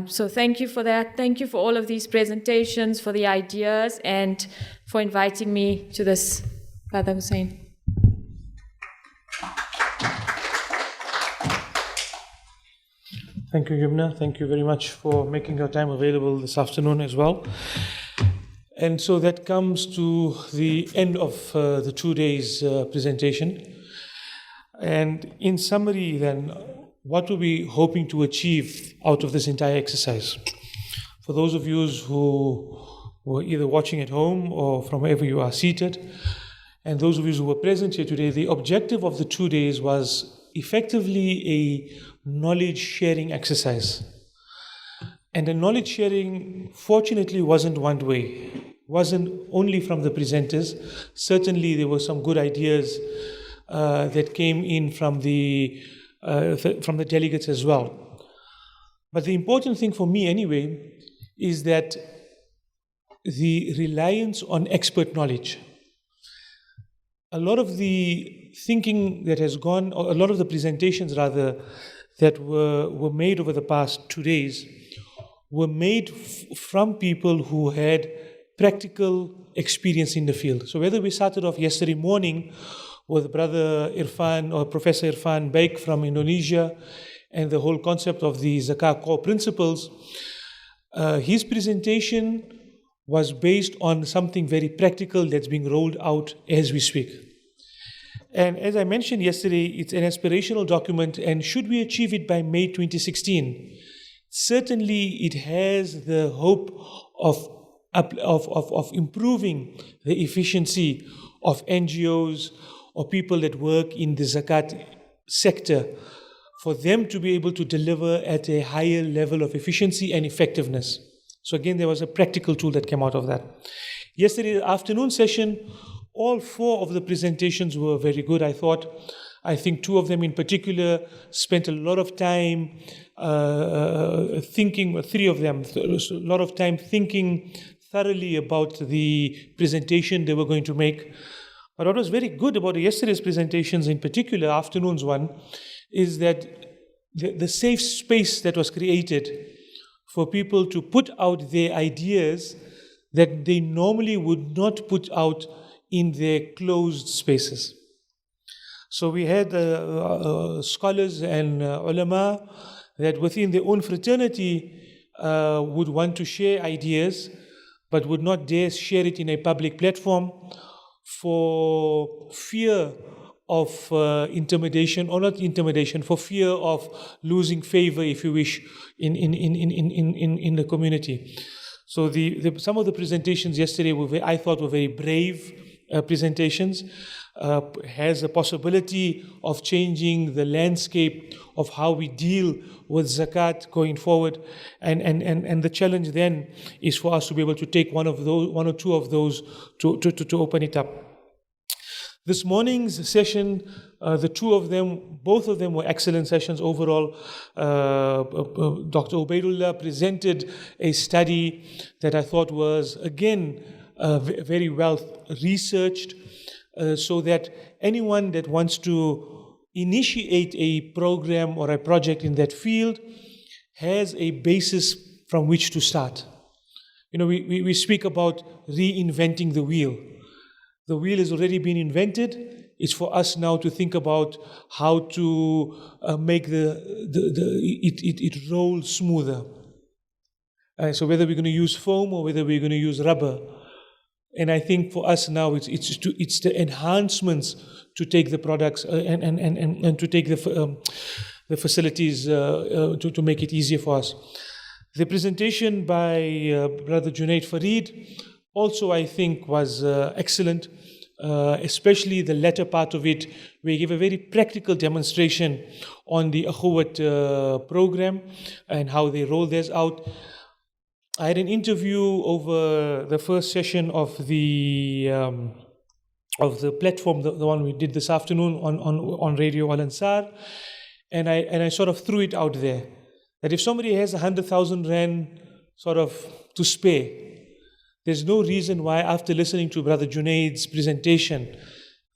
So thank you for that. Thank you for all of these presentations, for the ideas, and for inviting me to this, Brother Hussein. Thank you, Yumna. Thank you very much for making your time available this afternoon as well. And so that comes to the end of the 2 days presentation. And in summary then, what are we hoping to achieve out of this entire exercise? For those of you who were either watching at home or from wherever you are seated, and those of you who were present here today, the objective of the 2 days was effectively a knowledge sharing exercise. And the knowledge sharing, fortunately, wasn't one way. Wasn't only from the presenters. Certainly, there were some good ideas that came in from the delegates as well. But the important thing for me, anyway, is that the reliance on expert knowledge. A lot of the thinking that has gone, or a lot of the presentations rather, that were made over the past 2 days were made from people who had practical experience in the field. So whether we started off yesterday morning with Brother Irfan or Professor Irfan Baik from Indonesia and the whole concept of the Zakah core principles, his presentation was based on something very practical that's being rolled out as we speak. And as I mentioned yesterday, it's an aspirational document, and should we achieve it by May 2016, certainly it has the hope of improving the efficiency of NGOs or people that work in the zakat sector, for them to be able to deliver at a higher level of efficiency and effectiveness. So again, there was a practical tool that came out of that. Yesterday afternoon session, all 4 of the presentations were very good, I thought. I think 2 of them in particular spent a lot of time thinking, 3 of them, a lot of time thinking thoroughly about the presentation they were going to make. But what was very good about yesterday's presentations, in particular, afternoon's one, is that the safe space that was created for people to put out their ideas that they normally would not put out in their closed spaces. So we had scholars and ulama that within their own fraternity would want to share ideas, but would not dare share it in a public platform for fear of intimidation, or not intimidation, for fear of losing favor, if you wish, in the community. So some of the presentations yesterday I thought were very brave presentations. Has a possibility of changing the landscape of how we deal with zakat going forward, and the challenge then is for us to be able to take one or two of those to open it up. This morning's session, both of them were excellent sessions overall. Dr. Ubaidullah presented a study that I thought was, again, very well researched, so that anyone that wants to initiate a program or a project in that field has a basis from which to start. You know, we speak about reinventing the wheel. The wheel has already been invented. It's for us now to think about how to make it roll smoother. So whether we're going to use foam or whether we're going to use rubber. And I think for us now, it's the enhancements to take the products and to take the facilities to make it easier for us. The presentation by Brother Junaid Farid also, I think, was excellent, especially the latter part of it, where he gave a very practical demonstration on the Akuwat program and how they roll theirs out. I had an interview over the first session of the platform, the one we did this afternoon on Radio Al-Ansar, and I sort of threw it out there that if somebody has 100,000 rand sort of to spare, There's no reason why, after listening to Brother Junaid's presentation,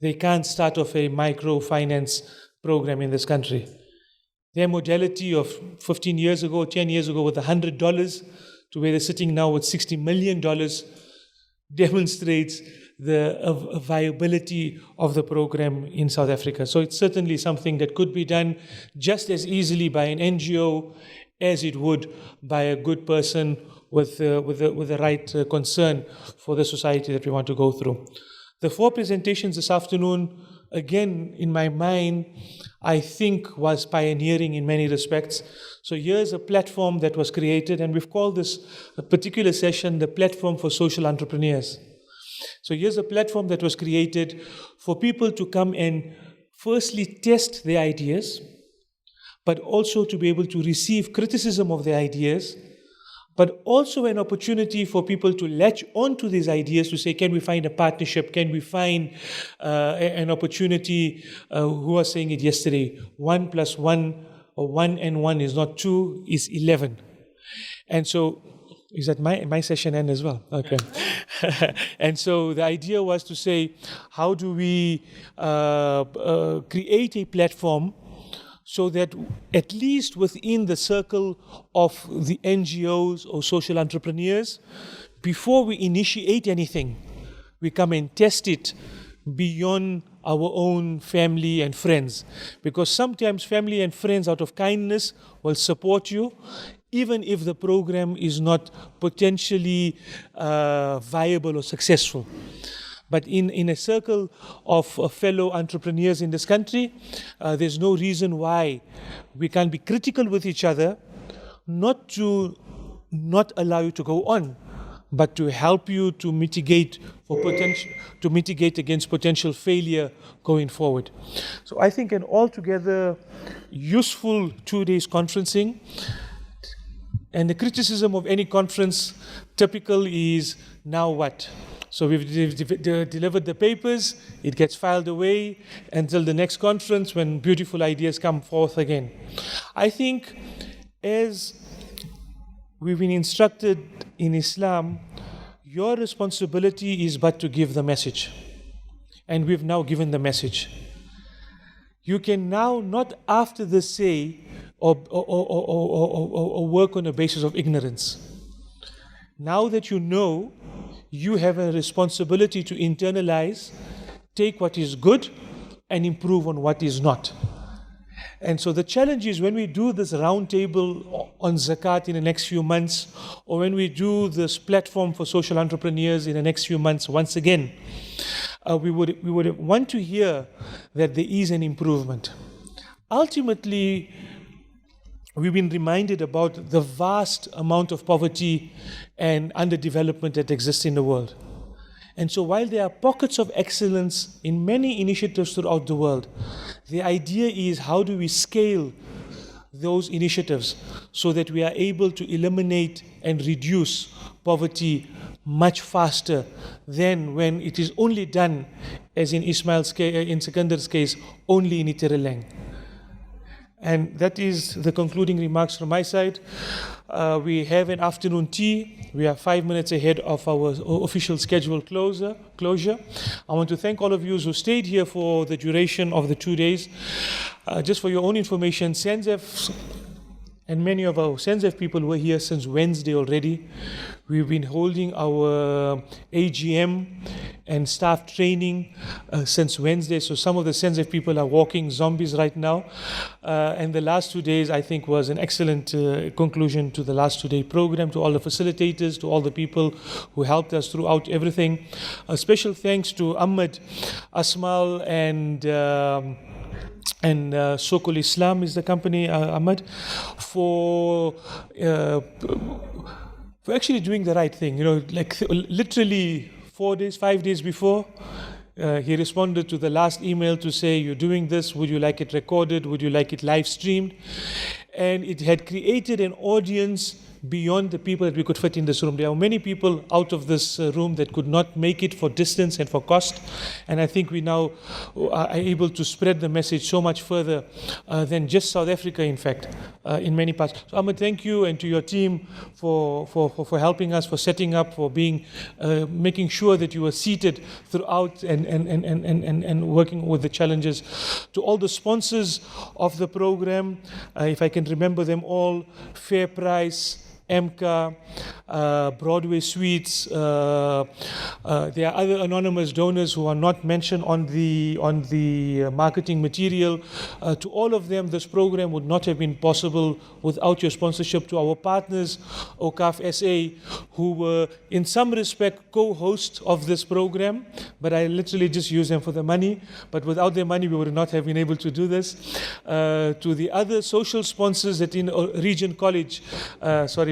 they can't start off a microfinance program in this country. Their modality of 15 years ago, 10 years ago with $100 to where they're sitting now with $60 million demonstrates the viability of the program in South Africa. So it's certainly something that could be done just as easily by an NGO as it would by a good person with the right concern for the society that we want to go through. The 4 presentations this afternoon, again, in my mind, I think was pioneering in many respects. So here's a platform that was created, and we've called this particular session the Platform for Social Entrepreneurs. So here's a platform that was created for people to come and firstly test their ideas, but also to be able to receive criticism of their ideas, but also an opportunity for people to latch onto these ideas to say, can we find a partnership? Can we find an opportunity? Who was saying it yesterday? 1 + 1, or 1 and 1 is not 2, is 11. And so, is that my session end as well? Okay. And so the idea was to say, how do we create a platform so that at least within the circle of the NGOs or social entrepreneurs, before we initiate anything, we come and test it beyond our own family and friends. Because sometimes family and friends out of kindness will support you, even if the program is not potentially viable or successful. But in a circle of fellow entrepreneurs in this country, there's no reason why we can't be critical with each other, not to not allow you to go on, but to help you to mitigate against potential failure going forward. So I think an altogether useful 2 days conferencing. And the criticism of any conference typical is, now what? So we've delivered the papers, it gets filed away until the next conference when beautiful ideas come forth again. I think as we've been instructed in Islam, your responsibility is but to give the message. And we've now given the message. You can now not after this say or work on a basis of ignorance. Now that you know, you have a responsibility to internalize, take what is good and improve on what is not. And so the challenge is when we do this round table on zakat in the next few months, or when we do this platform for social entrepreneurs in the next few months, once again, we would want to hear that there is an improvement. Ultimately, we've been reminded about the vast amount of poverty and underdevelopment that exists in the world. And so while there are pockets of excellence in many initiatives throughout the world, the idea is how do we scale those initiatives so that we are able to eliminate and reduce poverty much faster than when it is only done, as in Ismail's case, in Sikander's case, only in Iterileng. And that is the concluding remarks from my side. We have an afternoon tea. We are 5 minutes ahead of our official scheduled closure. I want to thank all of you who stayed here for the duration of the 2 days. Just for your own information, SANZAF and many of our SANZAF people were here since Wednesday already. We've been holding our AGM and staff training since Wednesday. So some of the SANZAF people are walking zombies right now. And the last 2 days, I think, was an excellent conclusion to the last 2 day program, to all the facilitators, to all the people who helped us throughout everything. A special thanks to Ahmed, Asmal, and Sokol Islam is the company, Ahmed, for actually doing the right thing. You know, like literally 4 days, 5 days before, he responded to the last email to say, you're doing this, would you like it recorded, would you like it live streamed? And it had created an audience beyond the people that we could fit in this room. There are many people out of this room that could not make it for distance and for cost, and I think we now are able to spread the message so much further than just South Africa, in fact, in many parts. So I'm going to thank you and to your team for helping us, for setting up, for being, making sure that you were seated throughout and working with the challenges. To all the sponsors of the program, if I can remember them all, Fair Price, MCA, Broadway Suites. There are other anonymous donors who are not mentioned on the marketing material. To all of them, this program would not have been possible without your sponsorship. To our partners, Awqaf SA, who were in some respect co-hosts of this program, but I literally just use them for the money. But without their money, we would not have been able to do this. To the other social sponsors that in Region College,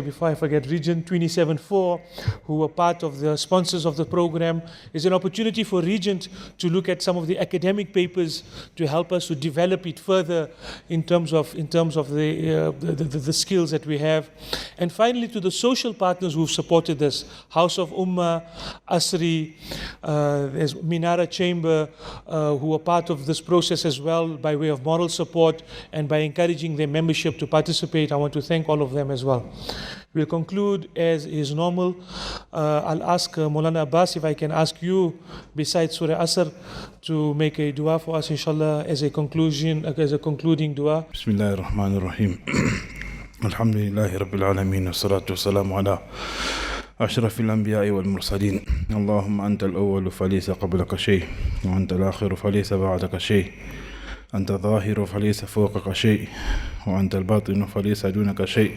before I forget, Region 27-4, who were part of the sponsors of the program, is an opportunity for Regent to look at some of the academic papers to help us to develop it further in terms of the skills that we have. And finally, to the social partners who've supported us, House of Ummah, ASRI, there's Minara Chamber, who are part of this process as well by way of moral support and by encouraging their membership to participate. I want to thank all of them as well. We'll conclude as is normal. I'll ask Maulana Abbas if I can ask you, besides Surah Asr, to make a dua for us, inshallah, as a concluding dua. Bismillahir Rahmanir Rahim. Alhamdulillahi Rabbil Alameen. Wassalatu wassalamu ala أشرف الأنبياء والمرسلين اللهم أنت الأول فليس قبلك شيء وأنت الآخر فليس بعدك شيء أنت الظاهر فليس فوقك شيء وأنت الباطن فليس دونك شيء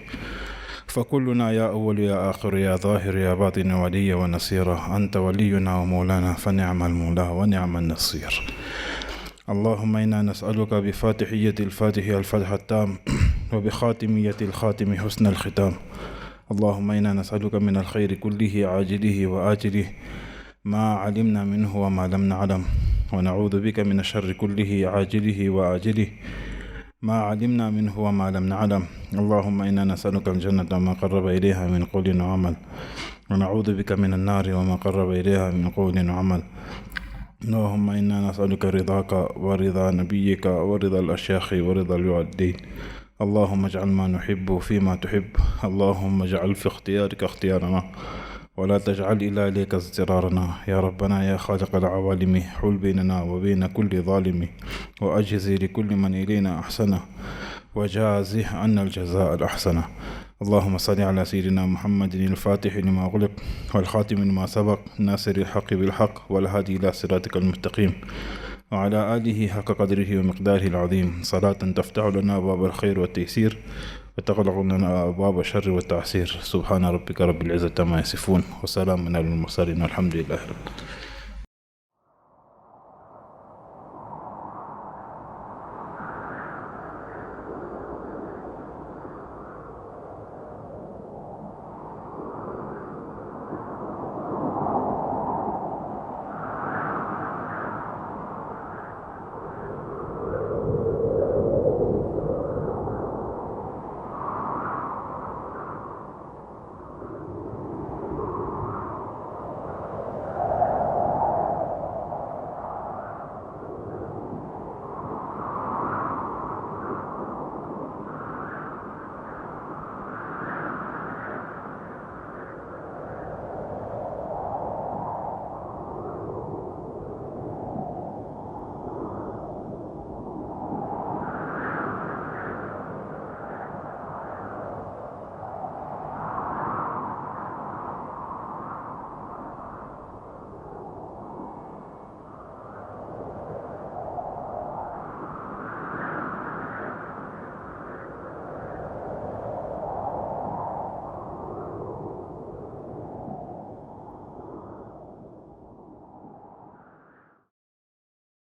فكلنا يا أول يا آخر يا ظاهر يا باطن ولي ونصير أنت ولينا ومولانا فنعم المولى ونعم النصير اللهم إنا نسألك بفاتحية الفاتح الفتح التام وبخاتمية الخاتم حسن الختام اللهم إنا نسألك من الخير كله عاجله وآجله ما علمنا منه وما لم نعلم ونعوذ بك من الشر كله عاجله وآجله ما علمنا منه وما لم نعلم اللهم إنا نسألك الجنة وما قرب إليها من قول وعمل ونعوذ بك من النار وما قرب إليها من قول وعمل اللهم إنا نسألك رضاك ورضا نبيك ورضا الأشياخ ورضا الوالدين اللهم اجعل ما نحب فيما تحب اللهم اجعل في اختيارك اختيارنا ولا تجعل إلى إليك اضطرارنا يا ربنا يا خالق العوالم حل بيننا وبين كل ظالم وأجزي لكل من إلينا أحسنه وجازه عنا الجزاء الأحسن اللهم صل على سيدنا محمد الفاتح لما أغلق والخاتم لما سبق ناصر الحق بالحق والهادي إلى صراطك المستقيم وعلى آله حق قدره ومقداره العظيم صلاة تفتح لنا باب الخير والتيسير وتغلق لنا أبواب الشر والتعسير سبحان ربك رب العزة عما يصفون وسلام على المرسلين والحمد لله رب العالمين.